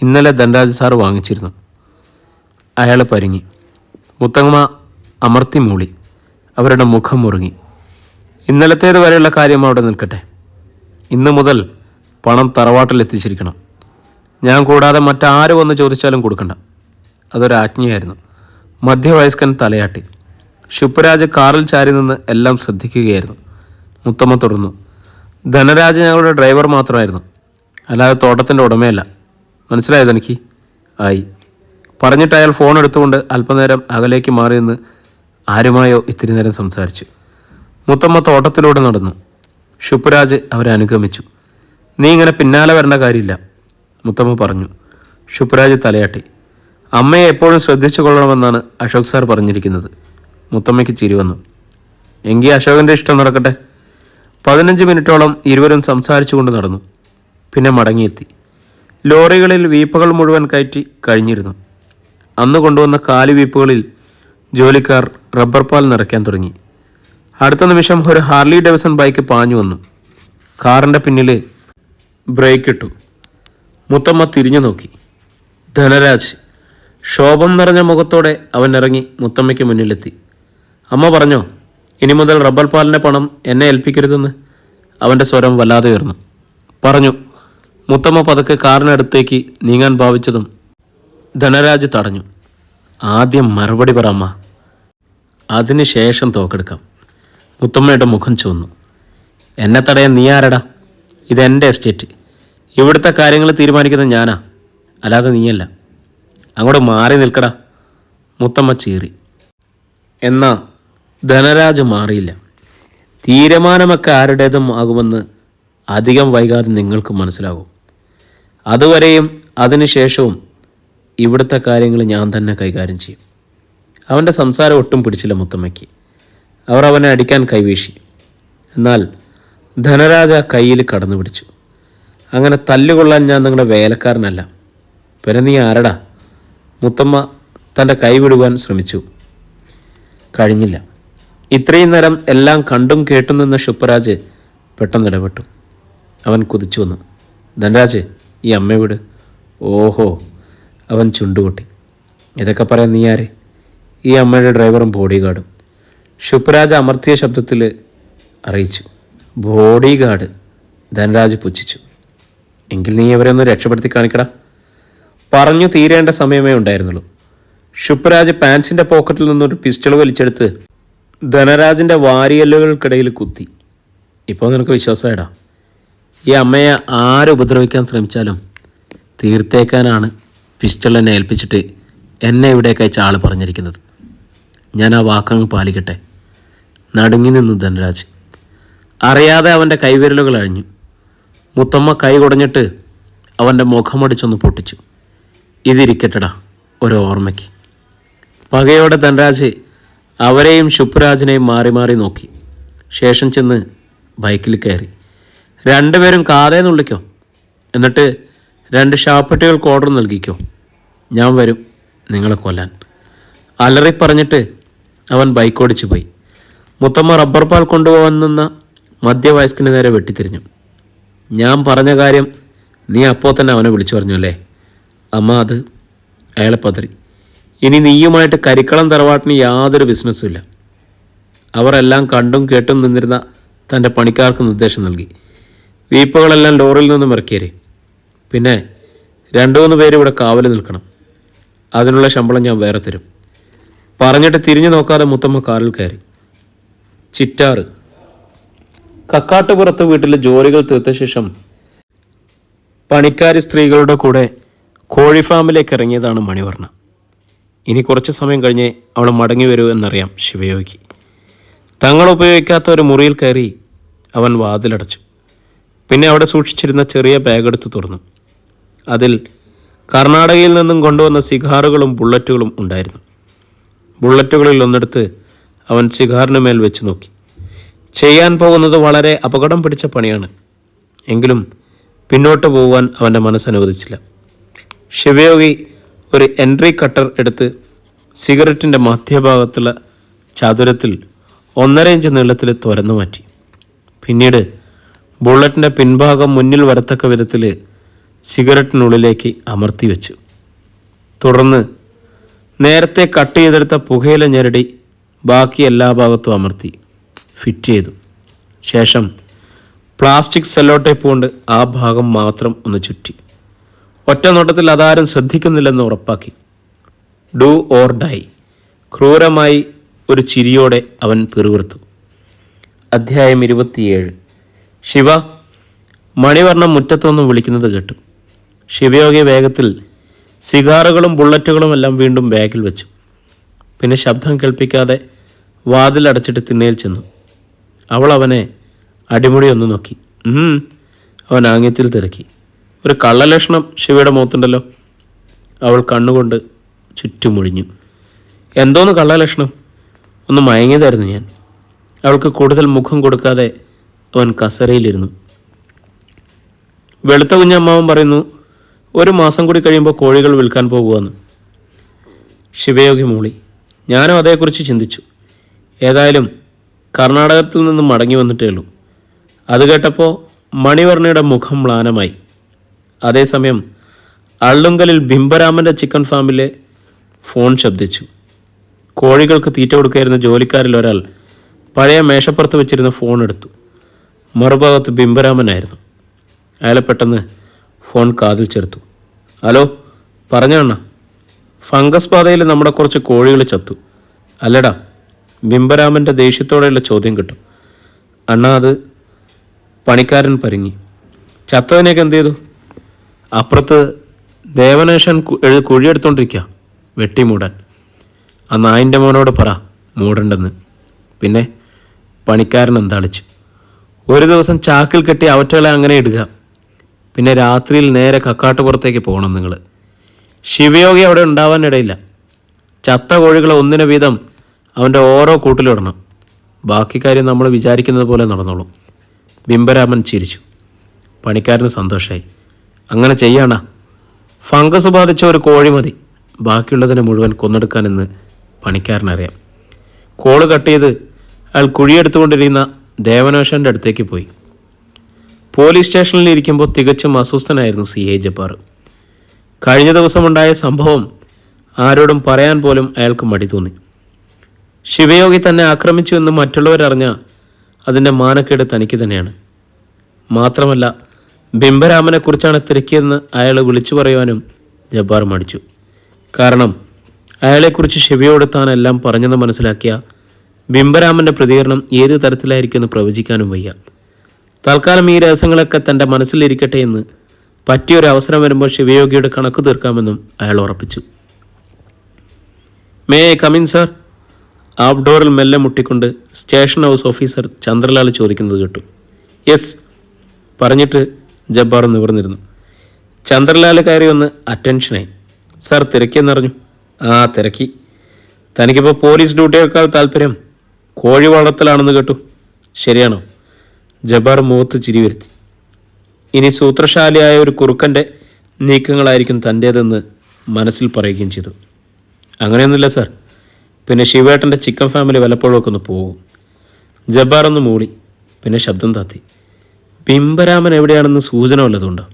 ഇന്നലെ ധനരാജ് സാറ് വാങ്ങിച്ചിരുന്നു. അയാൾ പരിങ്ങി. മുത്തമ്മ അമർത്തി മൂളി. അവരുടെ മുഖം മുറുങ്ങി. ഇന്നലത്തേത് വരെയുള്ള കാര്യം അവിടെ നിൽക്കട്ടെ. ഇന്നു മുതൽ പണം തറവാട്ടിലെത്തിച്ചിരിക്കണം. ഞാൻ കൂടാതെ മറ്റാരും വന്ന് ചോദിച്ചാലും കൊടുക്കണ്ട. അതൊരാജ്ഞയായിരുന്നു. മധ്യവയസ്കൻ തലയാട്ടി. ഷുപ്പുരാജ് കാറിൽ ചാരി നിന്ന് എല്ലാം ശ്രദ്ധിക്കുകയായിരുന്നു. മുത്തമ്മ തുടർന്നു. ധനരാജ് ഞങ്ങളുടെ ഡ്രൈവർ മാത്രമായിരുന്നു, അല്ലാതെ തോട്ടത്തിൻ്റെ ഉടമയല്ല. മനസ്സിലായത് എനിക്ക്? ആയി. പറഞ്ഞിട്ട് അയാൾ ഫോൺ എടുത്തുകൊണ്ട് അല്പനേരം അകലേക്ക് മാറി നിന്ന് ആരുമായോ ഇത്തിരി നേരം സംസാരിച്ചു. മുത്തമ്മ തോട്ടത്തിലൂടെ നടന്നു. ഷുപ്പുരാജ് അവരെ അനുഗമിച്ചു. നീ ഇങ്ങനെ പിന്നാലെ വരേണ്ട കാര്യമില്ല, മുത്തമ്മ പറഞ്ഞു. ശുഭ്രാജ് തലയാട്ടി. അമ്മയെ എപ്പോഴും ശ്രദ്ധിച്ചു കൊള്ളണമെന്നാണ് അശോക് സാർ പറഞ്ഞിരിക്കുന്നത്. മുത്തമ്മയ്ക്ക് ചിരി വന്നു. എങ്കിൽ അശോകൻ്റെ ഇഷ്ടം നടക്കട്ടെ. 15 മിനിറ്റോളം ഇരുവരും സംസാരിച്ചു കൊണ്ട് നടന്നു. പിന്നെ മടങ്ങിയെത്തി. ലോറികളിൽ വീപ്പകൾ മുഴുവൻ കയറ്റി കഴിഞ്ഞിരുന്നു. അന്ന് കൊണ്ടുവന്ന കാലി വീപ്പുകളിൽ ജോലിക്കാർ റബ്ബർ പാൽ നിറയ്ക്കാൻ തുടങ്ങി. അടുത്ത നിമിഷം ഒരു ഹാർലി ഡേവിസൺ ബൈക്ക് പാഞ്ഞു വന്നു. കാറിൻ്റെ പിന്നിൽ ബ്രേക്ക് ഇട്ടു. മുത്തമ്മ തിരിഞ്ഞു നോക്കി. ധനരാജ് ശോഭം നിറഞ്ഞ മുഖത്തോടെ അവൻ ഇറങ്ങി മുത്തമ്മയ്ക്ക് മുന്നിലെത്തി. അമ്മ പറഞ്ഞോ, ഇനി മുതൽ റബ്ബർ പാലിൻ്റെ പണം എന്നെ ഏൽപ്പിക്കരുതെന്ന്? അവൻ്റെ സ്വരം വല്ലാതെ ഉയർന്നു. പറഞ്ഞു. മുത്തമ്മ പതുക്കെ കാറിനടുത്തേക്ക് നീങ്ങാൻ ഭാവിച്ചതും ധനരാജ് തടഞ്ഞു. ആദ്യം മറുപടി പറ അമ്മ, അതിന് ശേഷം തോക്കെടുക്കാം. മുത്തമ്മയുടെ മുഖം ചുവന്നു. എന്നെ തടയാൻ നീ ആരടാ? ഇതെൻ്റെ എസ്റ്റേറ്റ്. ഇവിടുത്തെ കാര്യങ്ങൾ തീരുമാനിക്കുന്നത് ഞാനാ, അല്ലാതെ നീയല്ല. അങ്ങോട്ട് മാറി നിൽക്കടാ. മുത്തമ്മ ചീറി. എന്നാ ധനരാജ് മാറിയില്ല. തീരുമാനമൊക്കെ ആരുടേതും ആകുമെന്ന് അധികം വൈകാതെ നിങ്ങൾക്ക് മനസ്സിലാകും. അതുവരെയും അതിനുശേഷവും ഇവിടുത്തെ കാര്യങ്ങൾ ഞാൻ തന്നെ കൈകാര്യം ചെയ്യും. അവൻ്റെ സംസാരം ഒട്ടും പിടിച്ചില്ല മുത്തമ്മയ്ക്ക്. അവർ അവനെ അടിക്കാൻ കൈവീശി. എന്നാൽ ധനരാജ കയ്യിൽ കടന്നു പിടിച്ചു. അങ്ങനെ തല്ലുകൊള്ളാൻ ഞാൻ നിങ്ങളുടെ വേലക്കാരനല്ല. പിന്നെ നീ ആരടാ? മുത്തമ്മ തൻ്റെ കൈ വിടുവാൻ ശ്രമിച്ചു. കഴിഞ്ഞില്ല. ഇത്രയും നേരം എല്ലാം കണ്ടും കേട്ടും നിന്ന ശുഭരാജ് പെട്ടെന്ന് ഇടപെട്ടു. അവൻ കുതിച്ചു വന്നു. ധനരാജ്, ഈ അമ്മ വിട്. ഓഹോ, അവൻ ചുണ്ടുകൊട്ടി. ഇതൊക്കെ പറയാൻ നീ ആര്? ഈ അമ്മയുടെ ഡ്രൈവറും ബോഡി ഗാർഡും. ശുഭരാജ് അമർത്തിയ ശബ്ദത്തിൽ അറിയിച്ചു. Body guard? ധനരാജ് പുച്ഛിച്ചു. എങ്കിൽ നീ അവരെ ഒന്ന് രക്ഷപ്പെടുത്തി കാണിക്കടാ. പറഞ്ഞു തീരേണ്ട സമയമേ ഉണ്ടായിരുന്നുള്ളൂ. ശുഭരാജ് പാൻസിൻ്റെ പോക്കറ്റിൽ നിന്നൊരു പിസ്റ്റൾ വലിച്ചെടുത്ത് ധനരാജിൻ്റെ വാരിയല്ലുകൾക്കിടയിൽ കുത്തി. ഇപ്പോൾ നിനക്ക് വിശ്വാസമായിടാ. ഈ അമ്മയെ ആരുപദ്രവിക്കാൻ ശ്രമിച്ചാലും തീർത്തേക്കാനാണ് പിസ്റ്റൾ എന്നെ ഏൽപ്പിച്ചിട്ട് എന്നെ ഇവിടേക്ക് അയച്ച ആൾ പറഞ്ഞിരിക്കുന്നത്. ഞാൻ ആ വാക്കങ്ങ് പാലിക്കട്ടെ. നടുങ്ങി നിന്നു ധനരാജ്. അറിയാതെ അവൻ്റെ കൈവിരലുകൾ അഴിഞ്ഞു. മുത്തമ്മ കൈ കുടഞ്ഞിട്ട് അവൻ്റെ മുഖമടിച്ചൊന്ന് പൊട്ടിച്ചു. ഇതിരിക്കട്ടടാ ഒരു ഓർമ്മയ്ക്ക്. പകയോടെ ധനരാജ് അവരെയും ശുഭരാജിനെയും മാറി മാറി നോക്കി. ശേഷം ചെന്ന് ബൈക്കിൽ കയറി. രണ്ടുപേരും കാതേന്നുള്ളിക്കോ. എന്നിട്ട് 2 ഷാപ്പെട്ടികൾക്ക് ഓർഡർ നൽകിക്കോ. ഞാൻ വരും നിങ്ങളെ കൊല്ലാൻ. അലറി പറഞ്ഞിട്ട് അവൻ ബൈക്കോടിച്ചു പോയി. മുത്തമ്മ റബ്ബർ പാൽ കൊണ്ടുപോകാൻ നിന്ന മധ്യവയസ്കന് നേരെ വെട്ടിത്തിരിഞ്ഞു. ഞാൻ പറഞ്ഞ കാര്യം നീ അപ്പോൾ തന്നെ അവനെ വിളിച്ചു പറഞ്ഞു അല്ലേ? അമ്മ അത് അയാളെ പതറി. ഇനി നീയുമായിട്ട് കരിക്കളം തറവാട്ടിന് യാതൊരു ബിസിനസ്സും ഇല്ല. അവർ എല്ലാം കണ്ടും കേട്ടും നിന്നിരുന്ന തൻ്റെ പണിക്കാർക്ക് നിർദ്ദേശം നൽകി. വീപ്പുകളെല്ലാം ലോറിയിൽ നിന്നും ഇറക്കിയേരെ. പിന്നെ 2-3 പേര് ഇവിടെ കാവൽ നിൽക്കണം. അതിനുള്ള ശമ്പളം ഞാൻ വേറെ തരും. പറഞ്ഞിട്ട് തിരിഞ്ഞു നോക്കാതെ മുത്തമ്മ കാറിൽ കയറി. ചിറ്റാറ്. കക്കാട്ടുപുറത്ത് വീട്ടിലെ ജോലികൾ തീർത്ത ശേഷം പണിക്കാരി സ്ത്രീകളുടെ കൂടെ കോഴിഫാമിലേക്ക് ഇറങ്ങിയതാണ് മണിവർണ്ണ. ഇനി കുറച്ച് സമയം കഴിഞ്ഞേ അവൾ മടങ്ങി വരൂ എന്നറിയാം ശിവയോഗിക്ക്. തങ്ങൾ ഉപയോഗിക്കാത്ത ഒരു മുറിയിൽ കയറി അവൻ വാതിലടച്ചു. പിന്നെ അവിടെ സൂക്ഷിച്ചിരുന്ന ചെറിയ ബാഗ് എടുത്ത് തുറന്നു. അതിൽ കർണാടകയിൽ നിന്നും കൊണ്ടുവന്ന സിഗാറുകളും ബുള്ളറ്റുകളും ഉണ്ടായിരുന്നു. ബുള്ളറ്റുകളിൽ ഒന്നെടുത്ത് അവൻ സിഗാറിന് മേൽ വെച്ച് നോക്കി. ചെയ്യാൻ പോകുന്നത് വളരെ അപകടം പിടിച്ച പണിയാണ്. എങ്കിലും പിന്നോട്ട് പോകുവാൻ അവൻ്റെ മനസ്സനുവദിച്ചില്ല. ശിവയോഗി ഒരു എൻട്രി കട്ടർ എടുത്ത് സിഗരറ്റിൻ്റെ മധ്യഭാഗത്തുള്ള ചതുരത്തിൽ 1.5 ഇഞ്ച് നീളത്തിൽ തുരന്നു മാറ്റി. പിന്നീട് ബുള്ളറ്റിൻ്റെ പിൻഭാഗം മുന്നിൽ വരത്തക്ക വിധത്തിൽ സിഗരറ്റിനുള്ളിലേക്ക് അമർത്തി വെച്ചു. തുടർന്ന് നേരത്തെ കട്ട് ചെയ്തെടുത്ത പുകയില ഞെരടി ബാക്കി എല്ലാ ഭാഗത്തും അമർത്തി ഫിറ്റ് ചെയ്തു. ശേഷം പ്ലാസ്റ്റിക് സെല്ലോ ടേപ്പ് കൊണ്ട് ആ ഭാഗം മാത്രം ഒന്ന് ചുറ്റി. ഒറ്റ നോട്ടത്തിൽ അതാരും ശ്രദ്ധിക്കുന്നില്ലെന്ന് ഉറപ്പാക്കി. Do or die. ക്രൂരമായി ഒരു ചിരിയോടെ അവൻ പിറുവിറുത്തു. അധ്യായം 27. ശിവ. മണിവർണ്ണം മുറ്റത്തൊന്നും വിളിക്കുന്നത് കേട്ടു. ശിവയോഗി വേഗത്തിൽ സിഗാറുകളും ബുള്ളറ്റുകളും എല്ലാം വീണ്ടും ബാഗിൽ വെച്ചു. പിന്നെ ശബ്ദം കേൾപ്പിക്കാതെ വാതിലടച്ചിട്ട് തിണ്ണയിൽ ചെന്നു. അവൾ അവനെ അടിമുടി ഒന്ന് നോക്കി. അവൻ ആംഗ്യത്തിൽ തിരക്കി. ഒരു കള്ളലക്ഷണം ശിവയുടെ മുഖത്തുണ്ടല്ലോ. അവൾ കണ്ണുകൊണ്ട് ചുറ്റുമൊഴിഞ്ഞു. എന്തോന്ന് കള്ളലക്ഷണം? ഒന്ന് മയങ്ങിയതായിരുന്നു ഞാൻ. അവൾക്ക് കൂടുതൽ മുഖം കൊടുക്കാതെ അവൻ കസരയിലിരുന്നു. വെളുത്ത കുഞ്ഞമ്മാവൻ പറയുന്നു 1 മാസം കൂടി കഴിയുമ്പോൾ കോഴികൾ വിൽക്കാൻ പോകുമെന്ന്. ശിവയോഗി മൂളി. ഞാനും അതേക്കുറിച്ച് ചിന്തിച്ചു. ഏതായാലും കർണാടകത്തിൽ നിന്നും മടങ്ങി വന്നിട്ടേ ഉള്ളൂ. അത് കേട്ടപ്പോൾ മണിവർണ്ണയുടെ മുഖം മ്ലാനമായി. അതേസമയം അള്ളുങ്കലിൽ ബിംബരാമൻ്റെ ചിക്കൻ ഫാമിലെ ഫോൺ ശബ്ദിച്ചു. കോഴികൾക്ക് തീറ്റ കൊടുക്കായിരുന്ന ജോലിക്കാരിൽ ഒരാൾ പഴയ മേശപ്പുറത്ത് വെച്ചിരുന്ന ഫോൺ എടുത്തു. മറുഭാഗത്ത് ബിംബരാമനായിരുന്നു. അയാളെ പെട്ടെന്ന് ഫോൺ കാതിൽ ചേർത്തു. ഹലോ, പറഞ്ഞ അണ്ണ, ഫംഗസ് പാതയിൽ നമ്മുടെ കുറച്ച് കോഴികൾ ചത്തു. അല്ലടാ, ബിംബരാമൻ്റെ ദേഷ്യത്തോടെയുള്ള ചോദ്യം കിട്ടും. അണ്ണ, അത് പണിക്കാരൻ പരിങ്ങി. ചത്തതിനെയൊക്കെ എന്ത് ചെയ്തു? അപ്പുറത്ത് ദേവനേശൻ കുഴിയെടുത്തോണ്ടിരിക്കുക, വെട്ടി മൂടാൻ. ആ നായിൻ്റെ മോനോട് പറ മൂടണ്ടെന്ന്. പിന്നെ പണിക്കാരൻ എന്താളിച്ചു. ഒരു ദിവസം ചാക്കിൽ കെട്ടി അവറ്റകളെ അങ്ങനെ ഇടുക. പിന്നെ രാത്രിയിൽ നേരെ കക്കാട്ടുപുറത്തേക്ക് പോകണം നിങ്ങൾ. ശിവയോഗി അവിടെ ഉണ്ടാവാനിടയില്ല. ചത്ത കോഴികളെ ഒന്നിനു വീതം അവൻ്റെ ഓരോ കൂട്ടിലിടണം. ബാക്കി കാര്യം നമ്മൾ വിചാരിക്കുന്നത് പോലെ നടന്നോളും. ബിംബരാമൻ ചിരിച്ചു. പണിക്കാരന് സന്തോഷമായി. അങ്ങനെ ചെയ്യണ. ഫംഗസ് ബാധിച്ച ഒരു കോഴി മതി, ബാക്കിയുള്ളതിനെ മുഴുവൻ കൊന്നെടുക്കാനെന്ന് പണിക്കാരനറിയാം. കോള് കട്ട് ചെയ്ത് അയാൾ കുഴിയെടുത്തുകൊണ്ടിരിക്കുന്ന ദേവനേശൻ്റെ അടുത്തേക്ക് പോയി. പോലീസ് സ്റ്റേഷനിൽ ഇരിക്കുമ്പോൾ തികച്ചും അസ്വസ്ഥനായിരുന്നു CI ജബ്ബാർ. കഴിഞ്ഞ ദിവസമുണ്ടായ സംഭവം ആരോടും പറയാൻ പോലും അയാൾക്ക് മടി തോന്നി. ശിവയോഗി തന്നെ ആക്രമിച്ചു എന്ന് മറ്റുള്ളവരറിഞ്ഞാൽ അതിൻ്റെ മാനക്കേട് തനിക്ക് തന്നെയാണ്. മാത്രമല്ല, ബിംബരാമനെക്കുറിച്ചാണ് തിരക്കിയെന്ന് അയാൾ വിളിച്ചു പറയുവാനും ജബ്ബാർ മടിച്ചു. കാരണം അയാളെക്കുറിച്ച് ശിവയോട് താൻ എല്ലാം പറഞ്ഞെന്ന് മനസ്സിലാക്കിയ ബിംബരാമൻ്റെ പ്രതികരണം ഏത് തരത്തിലായിരിക്കുമെന്ന് പ്രവചിക്കാനും വയ്യ. തൽക്കാലം ഈ രഹസ്യങ്ങളൊക്കെ തൻ്റെ മനസ്സിലിരിക്കട്ടെ എന്ന് പറ്റിയൊരു അവസരം വരുമ്പോൾ ശിവയോഗിയുടെ കണക്ക് തീർക്കാമെന്നും അയാൾ ഉറപ്പിച്ചു. May I come in sir? ഔട്ട്ഡോറിൽ മെല്ലെ മുട്ടിക്കൊണ്ട് സ്റ്റേഷൻ ഹൗസ് ഓഫീസർ ചന്ദ്രലാൽ ചോദിക്കുന്നത് കേട്ടു. യെസ് പറഞ്ഞിട്ട് ജബ്ബാർ നിവർന്നിരുന്നു. ചന്ദ്രലാൽ കയറി വന്ന് അറ്റൻഷനായി. സാർ തിരക്കിയെന്നറിഞ്ഞു. ആ തിരക്കി. തനിക്കിപ്പോൾ പോലീസ് ഡ്യൂട്ടിയേക്കാൾ താല്പര്യം കോഴി വളർത്തലാണെന്ന് കേട്ടു. ശരിയാണോ? ജബ്ബാർ മുഖത്ത് ചിരി വരുത്തി. ഇനി സൂത്രശാലിയായ ഒരു കുറുക്കൻ്റെ നീക്കങ്ങളായിരിക്കും തൻ്റേതെന്ന് മനസ്സിൽ പറയുകയും ചെയ്തു. അങ്ങനെയൊന്നുമില്ല സാർ. പിന്നെ ശിവേട്ടൻ്റെ ചിക്കൻ ഫാമിലി വല്ലപ്പോഴൊക്കെ ഒന്ന് പോകും. ജബ്ബാർ ഒന്ന് മൂളി. പിന്നെ ശബ്ദം താത്തി. ബിംബരാമൻ എവിടെയാണെന്ന് സൂചന വല്ലതുണ്ടോ?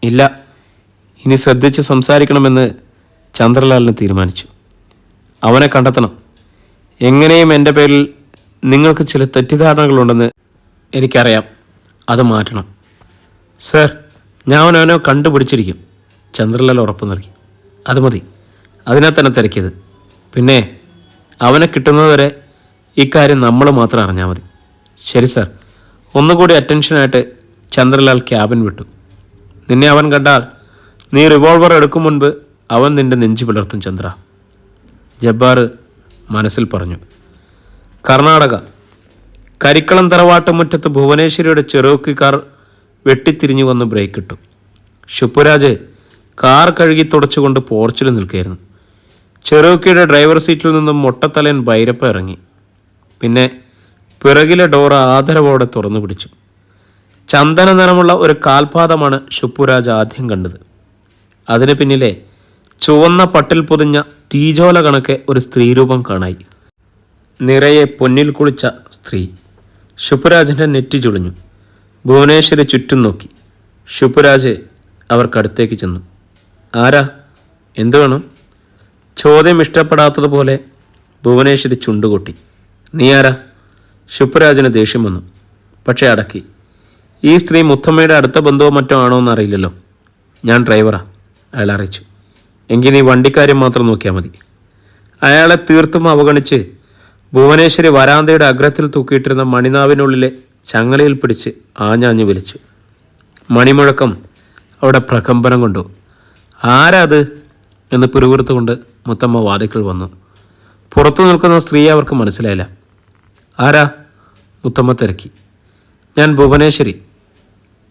ഇല്ല. ഇനി ശ്രദ്ധിച്ച് സംസാരിക്കണമെന്ന് ചന്ദ്രലാലിന് തീരുമാനിച്ചു. അവനെ കണ്ടെത്തണം. എങ്ങനെയും എൻ്റെ പേരിൽ നിങ്ങൾക്ക് ചില തെറ്റിദ്ധാരണകളുണ്ടെന്ന് എനിക്കറിയാം. അത് മാറ്റണം. സർ, ഞാൻ അവനെ കണ്ടുപിടിച്ചിരിക്കും. ചന്ദ്രലാൽ ഉറപ്പ് നൽകി. അത് മതി. അതിനെ തന്നെ തിരക്കിയത്. പിന്നെ അവനെ കിട്ടുന്നതുവരെ ഇക്കാര്യം നമ്മൾ മാത്രം അറിഞ്ഞാൽ മതി. ശരി സാർ. ഒന്നുകൂടി അറ്റൻഷനായിട്ട് ചന്ദ്രലാൽ ക്യാബിൻ വിട്ടു. നിന്നെ അവൻ കണ്ടാൽ നീ റിവോൾവർ എടുക്കും മുൻപ് അവൻ നിന്റെ നെഞ്ചു പിളർത്തും ചന്ദ്ര. ജബ്ബാർ മനസ്സിൽ പറഞ്ഞു. കർണാടക കരിക്കളം തറവാട്ടുമുറ്റത്ത് ഭുവനേശ്വരിയുടെ ചെറോക്കി കാർ വെട്ടിത്തിരിഞ്ഞു വന്ന് ബ്രേക്ക് ഇട്ടു. ശുപ്പുരാജ് കാർ കഴുകി തുടച്ചുകൊണ്ട് പോർച്ചിൽ നിൽക്കുകയായിരുന്നു. ചെറോക്കിയുടെ ഡ്രൈവർ സീറ്റിൽ നിന്നും മൊട്ടത്തലയൻ ഭൈരപ്പ ഇറങ്ങി. പിന്നെ പിറകിലെ ഡോർ ആദരവോടെ തുറന്നു പിടിച്ചു. ചന്ദന നിറമുള്ള ഒരു കാൽപാദമാണ് ശുപ്പുരാജ് ആദ്യം കണ്ടത്. അതിന് പിന്നിലെ ചുവന്ന പട്ടിൽ പൊതിഞ്ഞ തീജോല കണക്കെ ഒരു സ്ത്രീരൂപം കാണായി. നിറയെ പൊന്നിൽ കുളിച്ച സ്ത്രീ. ശുപ്പുരാജിൻ്റെ നെറ്റി ചുളിഞ്ഞു. ഭുവനേശ്വരി ചുറ്റും നോക്കി. ശുപ്പുരാജ് അവർക്കടുത്തേക്ക് ചെന്നു. ആരാ? എന്തു വേണം? ചോദ്യം ഇഷ്ടപ്പെടാത്തതുപോലെ ഭുവനേശ്വരി ചുണ്ടുകൊട്ടി. നീ ആരാ? ശുപ്പുരാജിന് ദേഷ്യം വന്നു. പക്ഷേ അടക്കി. ഈ സ്ത്രീ മുത്തമ്മയുടെ അടുത്ത ബന്ധുവോ മറ്റോ ആണോ എന്നറിയില്ലല്ലോ. ഞാൻ ഡ്രൈവറാ, അയാൾ അറിയിച്ചു. എങ്കിൽ നീ വണ്ടിക്കാര്യം മാത്രം നോക്കിയാൽ മതി. അയാളെ തീർത്തും അവഗണിച്ച് ഭുവനേശ്വരി വരാന്തയുടെ അഗ്രത്തിൽ തൂക്കിയിട്ടിരുന്ന മണിനാവിനുള്ളിലെ ചങ്ങലയിൽ പിടിച്ച് ആഞ്ഞാഞ്ഞു വലിച്ചു. മണിമുഴക്കം അവിടെ പ്രകമ്പനം കൊണ്ടു. ആരാ അത് എന്ന് പിറുവിറുത്തുകൊണ്ട് മുത്തമ്മ വാതിക്കൽ വന്നു. പുറത്തു നിൽക്കുന്ന സ്ത്രീയെ അവർക്ക് മനസ്സിലായില്ല. ആരാ? മുത്തമ്മ തിരക്കി. ഞാൻ ഭുവനേശ്വരി.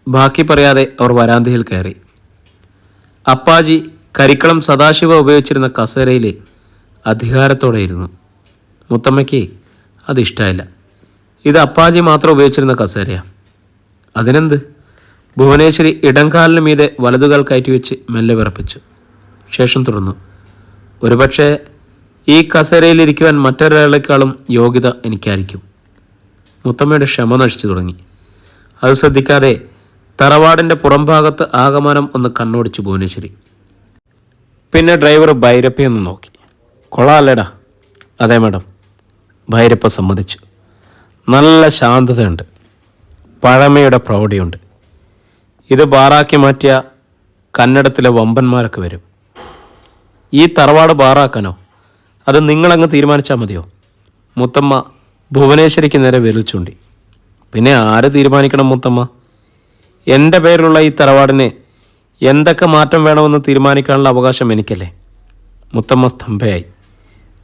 ബാക്കി പറയാതെ അവർ വരാന്തയിൽ കയറി. അപ്പാജി കരിക്കളം സദാശിവ ഉപയോഗിച്ചിരുന്ന കസേരയിൽ അധികാരത്തോടെ ഇരുന്നു. മുത്തമ്മയ്ക്ക് അതിഷ്ടമായില്ല. ഇത് അപ്പാജി മാത്രം ഉപയോഗിച്ചിരുന്ന കസേരയാണ്. അതിനെന്ത്? ഭുവനേശ്വരി ഇടംകാലിന് മീതെ വലതുകാൽ കയറ്റിവെച്ച് മെല്ലെ വിറപ്പിച്ചു. ശേഷം തുടർന്നു. ഒരുപക്ഷെ ഈ കസേരയിലിരിക്കുവാൻ മറ്റൊരാളെക്കാളും യോഗ്യത എനിക്കായിരിക്കും. മുത്തമ്മയുടെ ക്ഷമ നശിച്ചു തുടങ്ങി. അത് ശ്രദ്ധിക്കാതെ തറവാടിൻ്റെ പുറംഭാഗത്ത് ആകമാനം ഒന്ന് കണ്ണോടിച്ചു ഭുവനേശ്വരി. പിന്നെ ഡ്രൈവർ ഭൈരപ്പയൊന്ന് നോക്കി. കൊള്ളാല്ലേടാ? അതെ മാഡം, ഭൈരപ്പ സമ്മതിച്ചു. നല്ല ശാന്തതയുണ്ട്, പഴമയുടെ പ്രൗഢിയുണ്ട്. ഇത് ബാറാക്കി മാറ്റിയ കന്നഡത്തിലെ വമ്പന്മാരൊക്കെ വരും. ഈ തറവാട് ബാറാക്കാനോ? അത് നിങ്ങളങ്ങ് തീരുമാനിച്ചാൽ മതിയോ? മുത്തമ്മ ഭുവനേശ്വരിക്ക് നേരെ വിരൽ ചൂണ്ടി. പിന്നെ ആര് തീരുമാനിക്കണം മുത്തമ്മ? എൻ്റെ പേരിലുള്ള ഈ തറവാടിന് എന്തൊക്കെ മാറ്റം വേണമെന്ന് തീരുമാനിക്കാനുള്ള അവകാശം എനിക്കല്ലേ? മുത്തമ്മ സ്തംഭയായി.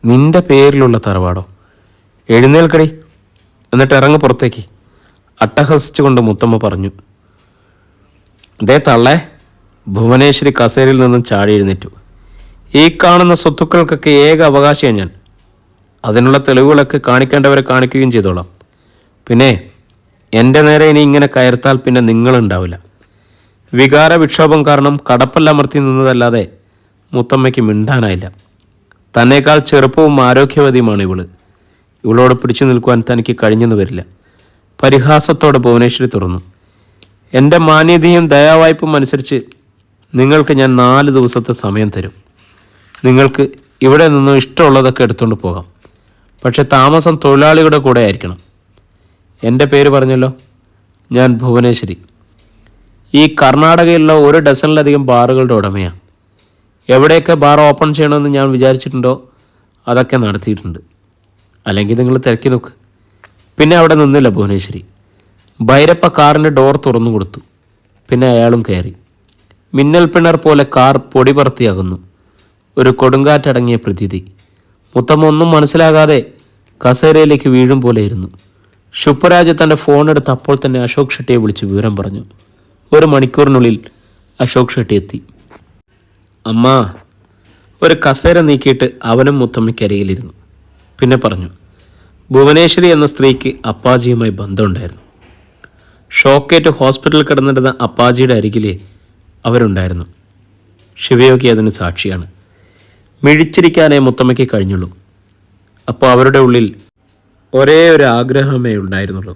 നിൻ്റെ പേരിലുള്ള തറവാടോ? എഴുന്നേൽക്കടി, എന്നിട്ട് ഇറങ്ങ് പുറത്തേക്ക്, അട്ടഹസിച്ചുകൊണ്ട് മുത്തമ്മ പറഞ്ഞു. ദേ തള്ളേ! ഭുവനേശ്വരി കസേരയിൽ നിന്നും ചാടി എഴുന്നേറ്റു. ഈ കാണുന്ന സ്വത്തുക്കൾക്കൊക്കെ ഏക അവകാശിയാണ് ഞാൻ. അതിനുള്ള തെളിവുകളൊക്കെ കാണിക്കേണ്ടവരെ കാണിക്കുകയും ചെയ്തോളാം. പിന്നെ എൻ്റെ നേരെ ഇനി ഇങ്ങനെ കയർത്താൽ പിന്നെ നിങ്ങളുണ്ടാവില്ല. വികാര വിക്ഷോഭം കാരണം കടപ്പല്ലമർത്തി നിന്നതല്ലാതെ മുത്തമ്മയ്ക്ക് മിണ്ടാനായില്ല. തന്നേക്കാൾ ചെറുപ്പവും ആരോഗ്യവതിയുമാണ് ഇവള്. ഇവളോട് പിടിച്ചു നിൽക്കുവാൻ തനിക്ക് കഴിഞ്ഞെന്ന് വരില്ല. പരിഹാസത്തോടെ ഭുവനേശ്വരി തുറന്നു. എൻ്റെ മാന്യതയും ദയാവായ്പും അനുസരിച്ച് നിങ്ങൾക്ക് ഞാൻ 4 ദിവസത്തെ സമയം തരും. നിങ്ങൾക്ക് ഇവിടെ നിന്നും ഇഷ്ടമുള്ളതൊക്കെ എടുത്തുകൊണ്ട് പോകാം. പക്ഷെ താമസം തൊഴിലാളികളുടെ കൂടെ ആയിരിക്കണം. എൻ്റെ പേര് പറഞ്ഞല്ലോ, ഞാൻ ഭുവനേശ്വരി. ഈ കർണാടകയിലുള്ള 1 ഡസനിലധികം ബാറുകളുടെ ഉടമയാണ്. എവിടെയൊക്കെ ബാർ ഓപ്പൺ ചെയ്യണമെന്ന് ഞാൻ വിചാരിച്ചിട്ടുണ്ടോ അതൊക്കെ നടത്തിയിട്ടുണ്ട്. അല്ലെങ്കിൽ നിങ്ങൾ തിരക്കി നോക്ക്. പിന്നെ അവിടെ നിന്നില്ല ഭുവനേശ്വരി. ഭൈരപ്പ കാറിൻ്റെ ഡോർ തുറന്നു കൊടുത്തു. പിന്നെ അയാളും കയറി. മിന്നൽ പിണർ പോലെ കാർ പൊടി പറത്തിയാകുന്നു. ഒരു കൊടുങ്കാറ്റടങ്ങിയ പ്രതീതി. മുത്തമ്മ ഒന്നും മനസ്സിലാകാതെ കസേരയിലേക്ക് വീഴും പോലെ ഇരുന്നു. ശുപ്പരാജ് തൻ്റെ ഫോണെടുത്ത് അപ്പോൾ തന്നെ അശോക് ഷെട്ടിയെ വിളിച്ച് വിവരം പറഞ്ഞു. 1 മണിക്കൂറിനുള്ളിൽ അശോക് ഷെട്ടി എത്തി. അമ്മ, ഒരു കസേര നീക്കിയിട്ട് അവനും മുത്തമ്മയ്ക്കരികിലിരുന്നു. പിന്നെ പറഞ്ഞു, ഭുവനേശ്വരി എന്ന സ്ത്രീക്ക് അപ്പാജിയുമായി ബന്ധമുണ്ടായിരുന്നു. ഷോക്കേറ്റ് ഹോസ്പിറ്റലിൽ കിടന്നിരുന്ന അപ്പാജിയുടെ അരികിലെ അവരുണ്ടായിരുന്നു. ശിവയോഗി അതിന് സാക്ഷിയാണ്. മിഴിച്ചിരിക്കാനേ മുത്തമ്മയ്ക്ക് കഴിഞ്ഞുള്ളൂ. അപ്പോൾ അവരുടെ ഉള്ളിൽ ഒരേ ഒരു ആഗ്രഹമേ ഉണ്ടായിരുന്നുള്ളൂ.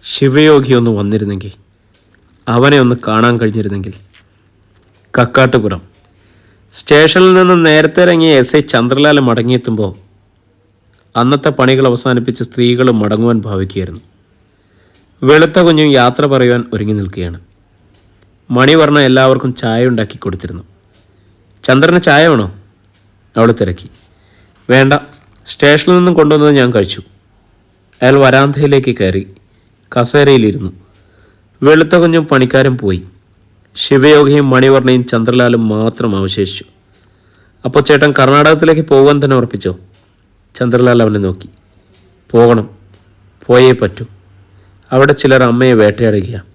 ശിവയോഗി ഒന്ന് വന്നിരുന്നെങ്കിൽ, അവനെ ഒന്ന് കാണാൻ കഴിഞ്ഞിരുന്നെങ്കിൽ. കക്കാട്ടുപുറം സ്റ്റേഷനിൽ നിന്ന് നേരത്തെ ഇറങ്ങിയ SI ചന്ദ്രലാൽ മടങ്ങിയെത്തുമ്പോൾ അന്നത്തെ പണികൾ അവസാനിപ്പിച്ച് സ്ത്രീകൾ മടങ്ങുവാൻ ഭാവിക്കുകയായിരുന്നു. വെളുത്ത കുഞ്ഞും യാത്ര പറയുവാൻ ഒരുങ്ങി നിൽക്കുകയാണ്. മണിവർണ്ണ എല്ലാവർക്കും ചായ ഉണ്ടാക്കി കൊടുത്തിരുന്നു. ചന്ദ്രന് ചായ വേണോ? അവൾ തിരക്കി. വേണ്ട, സ്റ്റേഷനിൽ നിന്നും കൊണ്ടുവന്നത് ഞാൻ കഴിച്ചു. അയാൾ വരാന്തയിലേക്ക് കയറി കസേരയിലിരുന്നു. വെളുത്ത കുഞ്ഞും പണിക്കാരും പോയി. ശിവയോഗിയും മണിവർണ്ണയും ചന്ദ്രലാലും മാത്രം അവശേഷിച്ചു. അപ്പോൾ ചേട്ടൻ കർണാടകത്തിലേക്ക് പോകാൻ തന്നെ ഉറപ്പിച്ചോ? ചന്ദ്രലാൽ അവനെ നോക്കി. പോകണം, പോയേ പറ്റൂ. അവിടെ ചിലർ അമ്മയെ വേട്ടയാടുകയാണ്.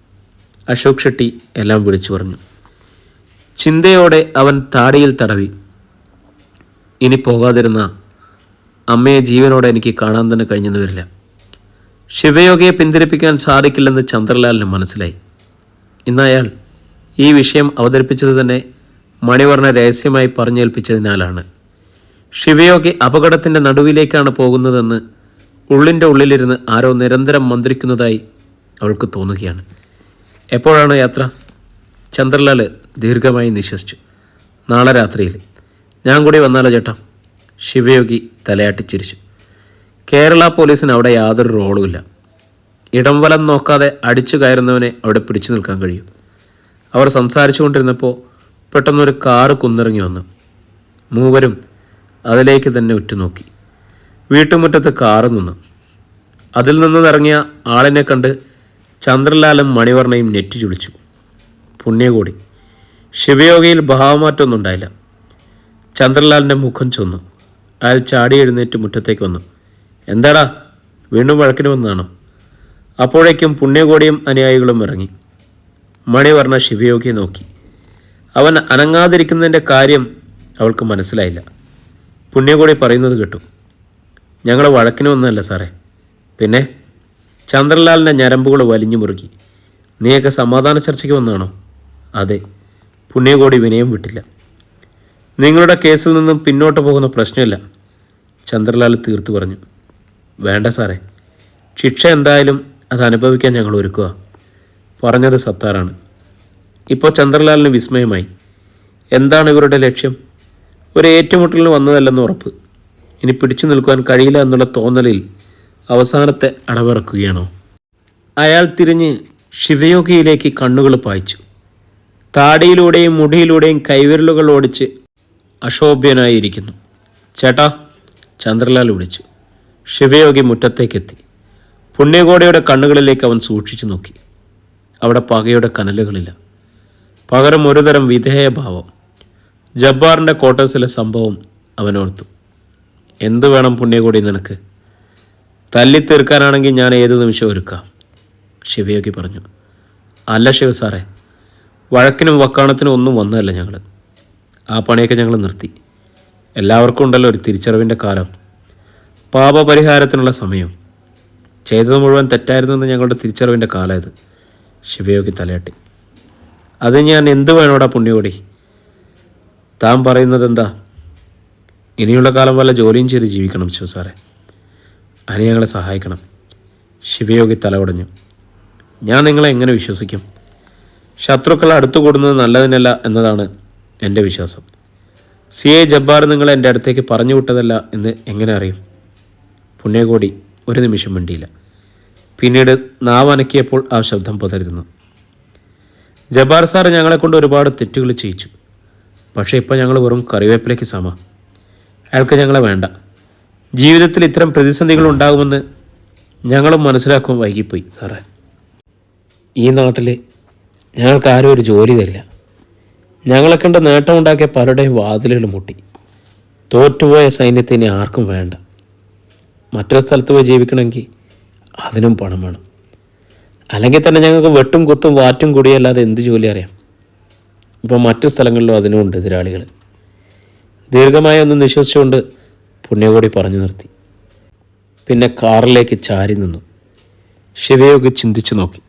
അശോക് ഷെട്ടി എല്ലാം വിളിച്ചു പറഞ്ഞു. ചിന്തയോടെ അവൻ താടിയിൽ തടവി. ഇനി പോകാതിരുന്ന അമ്മയെ ജീവനോടെ എനിക്ക് കാണാൻ തന്നെ കഴിഞ്ഞെന്ന് വരില്ല. ശിവയോഗിയെ പിന്തിരിപ്പിക്കാൻ സാധിക്കില്ലെന്ന് ചന്ദ്രലാലിന് മനസ്സിലായി. ഇന്ന് അയാൾ ഈ വിഷയം അവതരിപ്പിച്ചത് തന്നെ മണിവർണ്ണ രഹസ്യമായി പറഞ്ഞേൽപ്പിച്ചതിനാലാണ്. ശിവയോഗി അപകടത്തിൻ്റെ നടുവിലേക്കാണ് പോകുന്നതെന്ന് ഉള്ളിൻ്റെ ഉള്ളിലിരുന്ന് ആരോ നിരന്തരം മന്ത്രിക്കുന്നതായി അവൾക്ക് തോന്നുകയാണ്. എപ്പോഴാണ് യാത്ര? ചന്ദ്രലാൽ ദീർഘമായി നിശ്വസിച്ചു. നാളെ രാത്രിയിൽ. ഞാൻ കൂടി വന്നാലോ ചേട്ടാ? ശിവയോഗി തലയാട്ടിച്ചിരിച്ചു. കേരള പോലീസിന് അവിടെ യാതൊരു റോളുമില്ല. ഇടം വലം നോക്കാതെ അടിച്ചു കയറുന്നവനെ അവിടെ പിടിച്ചു നിൽക്കാൻ കഴിയും. അവർ സംസാരിച്ചു കൊണ്ടിരുന്നപ്പോൾ പെട്ടെന്നൊരു കാറ് കുന്നിറങ്ങി വന്നു. മൂവരും അതിലേക്ക് തന്നെ ഉറ്റുനോക്കി. വീട്ടുമുറ്റത്ത് കാറ് നിന്നു. അതിൽ നിന്നിറങ്ങിയ ആളിനെ കണ്ട് ചന്ദ്രലാലും മണിവർണ്ണയും നെറ്റി ചുളിച്ചു. പുണ്യകൂടി. ശിവയോഗിയിൽ ഭാവമാറ്റമൊന്നും ഉണ്ടായില്ല. ചന്ദ്രലാലിൻ്റെ മുഖം ചൊന്നു. അയാൾ ചാടി എഴുന്നേറ്റ് മുറ്റത്തേക്ക് വന്നു. എന്താടാ, വീണ്ടും വഴക്കിന് വന്നതാണോ? അപ്പോഴേക്കും പുണ്യകോടിയും അനുയായികളും ഇറങ്ങി. മണിവർണ്ണ ശിവയോഗിയെ നോക്കി. അവൻ അനങ്ങാതിരിക്കുന്നതിൻ്റെ കാര്യം അവൾക്ക് മനസ്സിലായില്ല. പുണ്യകോടി പറയുന്നത് കേട്ടു. ഞങ്ങൾ വഴക്കിനൊന്നുമല്ല സാറേ. പിന്നെ ചന്ദ്രലാലിൻ്റെ ഞരമ്പുകൾ വലിഞ്ഞു മുറുകി. നീയൊക്കെ സമാധാന ചർച്ചയ്ക്ക് വന്നാണോ? അതെ. പുണ്യകോടി വിനയം വിട്ടില്ല. നിങ്ങളുടെ കേസിൽ നിന്നും പിന്നോട്ട് പോകുന്ന പ്രശ്നമില്ല, ചന്ദ്രലാൽ തീർത്തു പറഞ്ഞു. വേണ്ട സാറേ, ശിക്ഷ എന്തായാലും അത് അനുഭവിക്കാൻ ഞങ്ങൾ ഒരുക്കുക. പറഞ്ഞത് സത്താറാണ്. ഇപ്പോൾ ചന്ദ്രലാലിന് വിസ്മയമായി. എന്താണ് ഇവരുടെ ലക്ഷ്യം? ഒരു ഏറ്റുമുട്ടലിന് വന്നതല്ലെന്ന് ഉറപ്പ്. ഇനി പിടിച്ചു നിൽക്കുവാൻ കഴിയില്ല എന്നുള്ള തോന്നലിൽ അവസാനത്തെ അടവിറക്കുകയാണോ? അയാൾ തിരിഞ്ഞ് ശിവയോഗിയിലേക്ക് കണ്ണുകൾ പായിച്ചു. താടിയിലൂടെയും മുടിയിലൂടെയും കൈവിരലുകൾ ഓടിച്ച് അശോഭ്യനായിരിക്കുന്നു. ചേട്ടാ, ചന്ദ്രലാൽ വിളിച്ചു. ശിവയോഗി മുറ്റത്തേക്കെത്തി. പുണ്യകോടിയുടെ കണ്ണുകളിലേക്ക് അവൻ സൂക്ഷിച്ചു നോക്കി. അവിടെ പകയുടെ കനലുകളില്ല, പകരം ഒരുതരം വിധേയഭാവം. ജബ്ബാറിൻ്റെ ക്വാർട്ടേഴ്സിലെ സംഭവം അവനോർത്തു. എന്തു വേണം പുണ്യകോടി നിനക്ക്? തല്ലിത്തീർക്കാനാണെങ്കിൽ ഞാൻ ഏതു നിമിഷം ഒരുക്കാം, ശിവയോഗി പറഞ്ഞു. അല്ല ശിവ സാറേ, വഴക്കിനും വക്കാണത്തിനും ഒന്നും വന്നതല്ല ഞങ്ങൾ. ആ പണിയൊക്കെ ഞങ്ങൾ നിർത്തി. എല്ലാവർക്കും ഉണ്ടല്ലോ ഒരു തിരിച്ചറിവിൻ്റെ കാലം, പാപപരിഹാരത്തിനുള്ള സമയം. ചെയ്തത് മുഴുവൻ തെറ്റായിരുന്നെന്ന് ഞങ്ങളുടെ തിരിച്ചറിവിൻ്റെ കാലമായത്, ശിവയോഗി തലയാട്ടി. അത് ഞാൻ എന്തു വേണോടാ പുണ്യകോടി? താൻ പറയുന്നത് എന്താ? ഇനിയുള്ള കാലം വല്ല ജോലിയും ചെയ്ത് ജീവിക്കണം ശിവ സാറേ. അതിന് ഞങ്ങളെ സഹായിക്കണം. ശിവയോഗി തല ഉടഞ്ഞു. ഞാൻ നിങ്ങളെ എങ്ങനെ വിശ്വസിക്കും? ശത്രുക്കൾ അടുത്തുകൂടുന്നത് നല്ലതിനല്ല എന്നതാണ് എൻ്റെ വിശ്വാസം. CI ജബ്ബാർ നിങ്ങളെ എൻ്റെ അടുത്തേക്ക് പറഞ്ഞു വിട്ടതല്ല എന്ന് എങ്ങനെ അറിയും? പുണ്യകോടി ഒരു നിമിഷം മിണ്ടിയില്ല. പിന്നീട് നാവനക്കിയപ്പോൾ ആ ശബ്ദം പതരുന്നു. ജബ്ബാർ സാർ ഞങ്ങളെക്കൊണ്ട് ഒരുപാട് തെറ്റുകൾ ചെയ്യിച്ചു. പക്ഷേ ഇപ്പോൾ ഞങ്ങൾ വെറും കറിവേപ്പിലേക്ക് സമ. അയാൾക്ക് ഞങ്ങളെ വേണ്ട. ജീവിതത്തിൽ ഇത്തരം പ്രതിസന്ധികൾ ഉണ്ടാകുമെന്ന് ഞങ്ങളും മനസ്സിലാക്കാൻ വൈകിപ്പോയി സാറേ. ഈ നാട്ടിൽ ഞങ്ങൾക്ക് ആരും ഒരു ജോലി തരില്ല. ഞങ്ങളെ കണ്ട് നേട്ടമുണ്ടാക്കിയ പലരുടെയും വാതിലുകൾ മുട്ടി. തോറ്റുപോയ സൈന്യത്തിന് ആർക്കും വേണ്ട. മറ്റൊരു സ്ഥലത്ത് പോയി ജീവിക്കണമെങ്കിൽ അതിനും പണം വേണം. അല്ലെങ്കിൽ തന്നെ ഞങ്ങൾക്ക് വെട്ടും കുത്തും വാറ്റും കൂടിയല്ലാതെ എന്ത് ജോലി അറിയാം? ഇപ്പോൾ മറ്റു സ്ഥലങ്ങളിലും അതിനുമുണ്ട് എതിരാളികൾ. ദീർഘമായി ഒന്ന് നിശ്വസിച്ചുകൊണ്ട് പുണ്യകോടി പറഞ്ഞു നിർത്തി. പിന്നെ കാറിലേക്ക് ചാരി നിന്നു. ശിവയോഗി ചിന്തിച്ചു നോക്കി.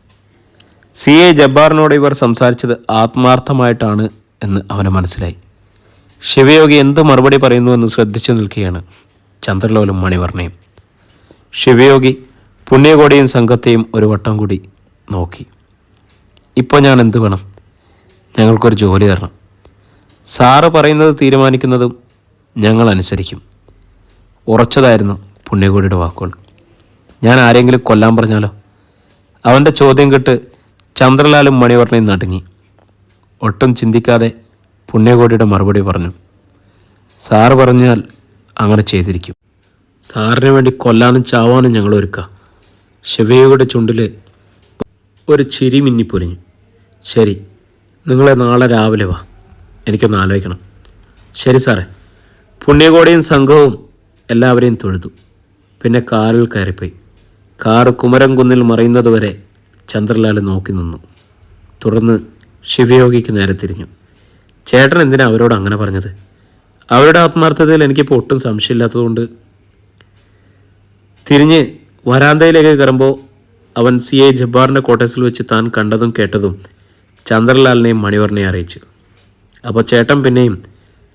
CI ജബ്ബാറിനോട് ഇവർ സംസാരിച്ചത് ആത്മാർത്ഥമായിട്ടാണ് എന്ന് അവന് മനസ്സിലായി. ശിവയോഗി എന്ത് മറുപടി പറയുന്നുവെന്ന് ശ്രദ്ധിച്ചു നിൽക്കുകയാണ് ചന്ദ്രലോലും മണിവർണ്ണയും. ശിവയോഗി പുണ്യകോടിയും സംഘത്തെയും ഒരു വട്ടം കൂടി നോക്കി. ഇപ്പോൾ ഞാൻ എന്ത് വേണം? ഞങ്ങൾക്കൊരു ജോലി തരണം. സാറ് പറയുന്നത് തീരുമാനിക്കുന്നതും ഞങ്ങൾ അനുസരിക്കും. ഉറച്ചതായിരുന്നു പുണ്യകോടിയുടെ വാക്കുകൾ. ഞാൻ ആരെങ്കിലും കൊല്ലാൻ പറഞ്ഞാലോ? അവൻ്റെ ചോദ്യം കേട്ട് ചന്ദ്രലാലും മണിവർണ്ണയും നടുങ്ങി. ഒട്ടും ചിന്തിക്കാതെ പുണ്യകോടിയുടെ മറുപടി പറഞ്ഞു. സാറ് പറഞ്ഞാൽ അങ്ങനെ ചെയ്തിരിക്കും. സാറിന് വേണ്ടി കൊല്ലാനും ചാവാനും ഞങ്ങൾ ഒരുക്കാം. ശിവയോഗിയുടെ ചുണ്ടിൽ ഒരു ചിരി മിന്നിപ്പൊലിഞ്ഞു. ശരി, നിങ്ങളെ നാളെ രാവിലെ വാ, എനിക്കൊന്ന് ആലോചിക്കണം. ശരി സാറേ. പുണ്യകോടിയും സംഘവും എല്ലാവരെയും തൊഴുതു. പിന്നെ കാറിൽ കയറിപ്പോയി. കാറ് കുമരംകുന്നിൽ മറയുന്നതുവരെ ചന്ദ്രലാൽ നോക്കി നിന്നു. തുടർന്ന് ശിവയോഗിക്ക് നേരെ തിരിഞ്ഞു. ചേട്ടൻ എന്തിനാ അവരോട് അങ്ങനെ പറഞ്ഞത്? അവരുടെ ആത്മാർത്ഥതയിൽ എനിക്കിപ്പോൾ ഒട്ടും സംശയമില്ലാത്തതുകൊണ്ട്. തിരിഞ്ഞ് വരാന്തയിലേക്ക് കയറുമ്പോൾ അവൻ CI ജബ്ബാറിൻ്റെ ക്വാർട്ടേഴ്സിൽ വെച്ച് താൻ കണ്ടതും കേട്ടതും ചന്ദ്രലാലിനെയും മണിവർണ്ണയെ അറിയിച്ചു. അപ്പോൾ ചേട്ടൻ പിന്നെയും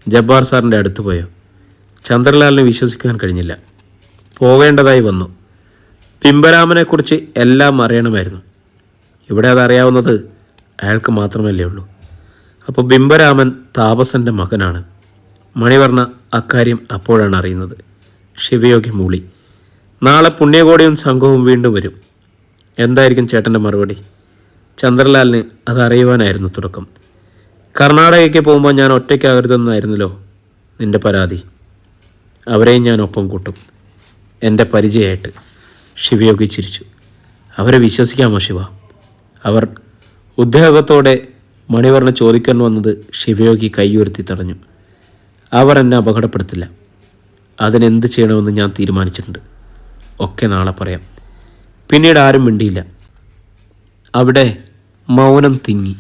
ജബ്ബാർ സാറിൻ്റെ അടുത്ത് പോയോ? ചന്ദ്രലാലിനെ വിശ്വസിക്കാൻ കഴിഞ്ഞില്ല. പോകേണ്ടതായി വന്നു. ബിംബരാമനെക്കുറിച്ച് എല്ലാം അറിയണമായിരുന്നു. ഇവിടെ അതറിയാവുന്നത് അയാൾക്ക് മാത്രമല്ലേ ഉള്ളൂ. അപ്പോൾ ബിംബരാമൻ താപസൻ്റെ മകനാണ്. മണിവർണ്ണ അക്കാര്യം അപ്പോഴാണ് അറിയുന്നത്. ശിവയോഗി മൂളി. നാളെ പുണ്യകോടിയും സംഘവും വീണ്ടും വരും. എന്തായിരിക്കും ചേട്ടൻ്റെ മറുപടി? ചന്ദ്രലാലിന് അതറിയുവാനായിരുന്നു തുടക്കം. കർണാടകയ്ക്ക് പോകുമ്പോൾ ഞാൻ ഒറ്റയ്ക്കാകരുതെന്നായിരുന്നല്ലോ നിൻ്റെ പരാതി. അവരെയും ഞാൻ ഒപ്പം കൂട്ടും, എൻ്റെ പരിചയമായിട്ട്. ശിവയോഗി ചിരിച്ചു. അവരെ വിശ്വസിക്കാമോ ശിവ? അവർ ഉദ്യോഗത്തോടെ മണിവർണ്ണ ചോദിക്കാൻ വന്നത് ശിവയോഗി കൈയുയർത്തി തടഞ്ഞു. അവർ എന്നെ അപകടപ്പെടുത്തില്ല. അതിനെന്ത് ചെയ്യണമെന്ന് ഞാൻ തീരുമാനിച്ചിട്ടുണ്ട്. ഒക്കെ നാളെ പറയാം. പിന്നീട് ആരും മിണ്ടിയില്ല. അവിടെ മൗനം തിങ്ങി.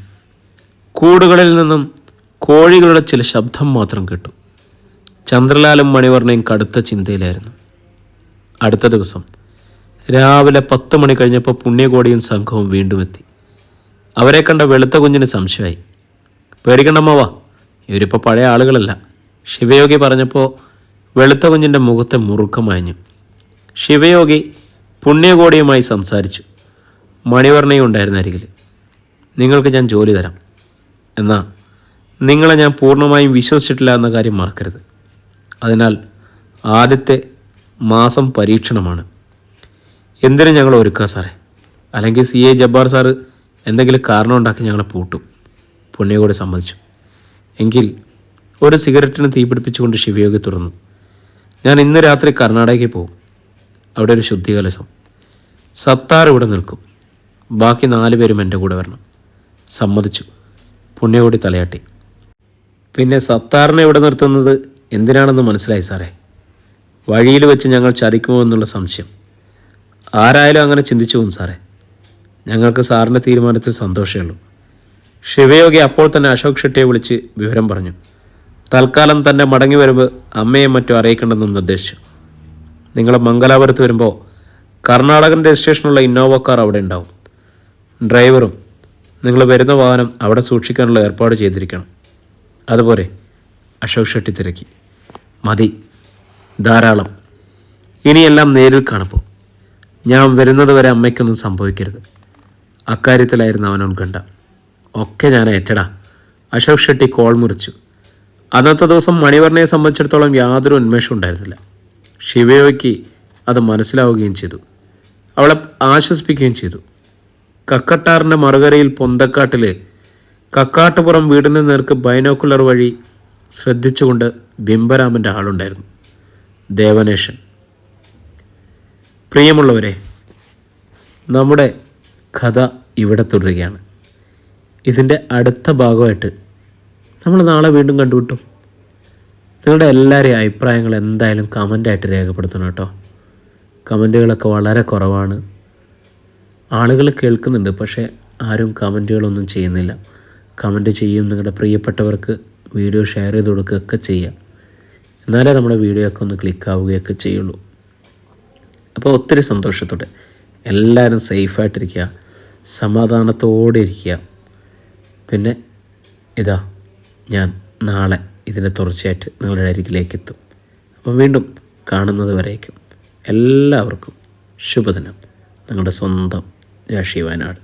കൂടുകളിൽ നിന്നും കോഴികളുടെ ചില ശബ്ദം മാത്രം കേട്ടു. ചന്ദ്രലാലും മണിവർണ്ണയും കടുത്ത ചിന്തയിലായിരുന്നു. അടുത്ത ദിവസം രാവിലെ 10 മണി കഴിഞ്ഞപ്പോൾ പുണ്യകോടിയും സംഘവും വീണ്ടും എത്തി. അവരെ കണ്ട വെളുത്ത കുഞ്ഞിന് സംശയമായി. പേടിക്കണ്ടമ്മാവാ, ഇവരിപ്പോൾ പഴയ ആളുകളല്ല, ശിവയോഗി പറഞ്ഞപ്പോൾ വെളുത്ത കുഞ്ഞിൻ്റെ മുഖത്തെ മുറുക്കമയഞ്ഞു. ശിവയോഗി പുണ്യകോടിയുമായി സംസാരിച്ചു. മണിവർണ്ണയും ഉണ്ടായിരുന്ന അരികിൽ. നിങ്ങൾക്ക് ഞാൻ ജോലി തരാം, എന്നാൽ നിങ്ങളെ ഞാൻ പൂർണ്ണമായും വിശ്വസിച്ചിട്ടില്ല എന്ന കാര്യം മറക്കരുത്. അതിനാൽ ആദ്യത്തെ മാസം പരീക്ഷണമാണ്. എന്തിനും ഞങ്ങൾ ഒരുക്കുക സാറേ, അല്ലെങ്കിൽ CA ജബ്ബാർ സാറ് എന്തെങ്കിലും കാരണം ഉണ്ടാക്കി ഞങ്ങളെ പൂട്ടും. പുണ്യകോടി സമ്മതിച്ചു. എങ്കിൽ ഒരു സിഗരറ്റിന് തീപിടിപ്പിച്ചുകൊണ്ട് ശിവയോഗി തുറന്നു. ഞാൻ ഇന്ന് രാത്രി കർണാടകയ്ക്ക് പോകും. അവിടെ ഒരു ശുദ്ധികലശം. സത്താർ ഇവിടെ നിൽക്കും. ബാക്കി 4 പേരും എൻ്റെ കൂടെ വരണം. സമ്മതിച്ചു. പുണ്യകോടി തലയാട്ടി. പിന്നെ സത്താറിനെ ഇവിടെ നിർത്തുന്നത് എന്തിനാണെന്ന് മനസ്സിലായി സാറേ. വഴിയിൽ വെച്ച് ഞങ്ങൾ ചതിക്കുമോ എന്നുള്ള സംശയം. ആരായാലും അങ്ങനെ ചിന്തിച്ചു പോകും സാറേ. ഞങ്ങൾക്ക് സാറിൻ്റെ തീരുമാനത്തിൽ സന്തോഷമേ ഉള്ളൂ. ശിവയോഗി അപ്പോൾ തന്നെ അശോക് ഷെട്ടിയെ വിളിച്ച് വിവരം പറഞ്ഞു. തൽക്കാലം തന്നെ മടങ്ങി വരുമ്പോൾ അമ്മയെ മറ്റും അറിയിക്കേണ്ടെന്ന് നിർദ്ദേശിച്ചു. നിങ്ങൾ മംഗലാപുരത്ത് വരുമ്പോൾ കർണാടകൻ രജിസ്ട്രേഷനുള്ള ഇന്നോവ കാർ അവിടെ ഉണ്ടാവും. ഡ്രൈവറും നിങ്ങൾ വരുന്ന വാഹനം അവിടെ സൂക്ഷിക്കാനുള്ള ഏർപ്പാട് ചെയ്തിരിക്കണം. അതുപോലെ അശോക് ഷെട്ടി തിരക്കി. മതി, ധാരാളം. ഇനിയെല്ലാം നേരിൽ കാണുമ്പോൾ. ഞാൻ വരുന്നത് വരെ അമ്മയ്ക്കൊന്നും സംഭവിക്കരുത്. അക്കാര്യത്തിലായിരുന്നു അവൻ ഉത്കണ്ഠ. ഒക്കെ ഞാൻ ഏറ്റടാ. അശോക് ഷെട്ടി കോൾ മുറിച്ചു. അന്നത്തെ ദിവസം മണിവർണ്ണയെ സംബന്ധിച്ചിടത്തോളം യാതൊരു ഉന്മേഷവും ഉണ്ടായിരുന്നില്ല. ശിവയോയ്ക്ക് അത് മനസ്സിലാവുകയും ചെയ്തു. അവളെ ആശ്വസിപ്പിക്കുകയും ചെയ്തു. കക്കട്ടാറിൻ്റെ മറുകരയിൽ പൊന്തക്കാട്ടിൽ കക്കാട്ടുപുറം വീടിന് നേർക്ക് ബൈനോക്കുലർ വഴി ശ്രദ്ധിച്ചുകൊണ്ട് ബിംബരാമൻ്റെ ആളുണ്ടായിരുന്നു, ദേവനേഷൻ. പ്രിയമുള്ളവരെ, നമ്മുടെ കഥ ഇവിടെ തുടരുകയാണ്. ഇതിൻ്റെ അടുത്ത ഭാഗമായിട്ട് നമ്മൾ നാളെ വീണ്ടും കണ്ടുമുട്ടും. നിങ്ങളുടെ എല്ലാവരെയും അഭിപ്രായങ്ങൾ എന്തായാലും കമൻ്റായിട്ട് രേഖപ്പെടുത്തണം കേട്ടോ. കമൻറ്റുകളൊക്കെ വളരെ കുറവാണ്. ആളുകൾ കേൾക്കുന്നുണ്ട്, പക്ഷേ ആരും കമൻറ്റുകളൊന്നും ചെയ്യുന്നില്ല. കമൻറ്റ് ചെയ്യും, നിങ്ങളുടെ പ്രിയപ്പെട്ടവർക്ക് വീഡിയോ ഷെയർ ചെയ്ത് കൊടുക്കുകയൊക്കെ ചെയ്യാം. എന്നാലേ നമ്മുടെ വീഡിയോ ഒക്കെ ഒന്ന് ക്ലിക്കാവുകയൊക്കെ ചെയ്യുള്ളൂ. അപ്പോൾ ഒത്തിരി സന്തോഷത്തോടെ എല്ലാവരും സേഫായിട്ടിരിക്കുക, സമാധാനത്തോടെ ഇരിക്കുക. പിന്നെ ഇതാ ഞാൻ നാളെ ഇതിൻ്റെ തുടർച്ചയായിട്ട് നിങ്ങളുടെ അരികിലേക്ക് എത്തും. അപ്പം വീണ്ടും കാണുന്നത് വരേക്കും എല്ലാവർക്കും ശുഭദിനം. നിങ്ങളുടെ സ്വന്തം രാഷി വയനാട്.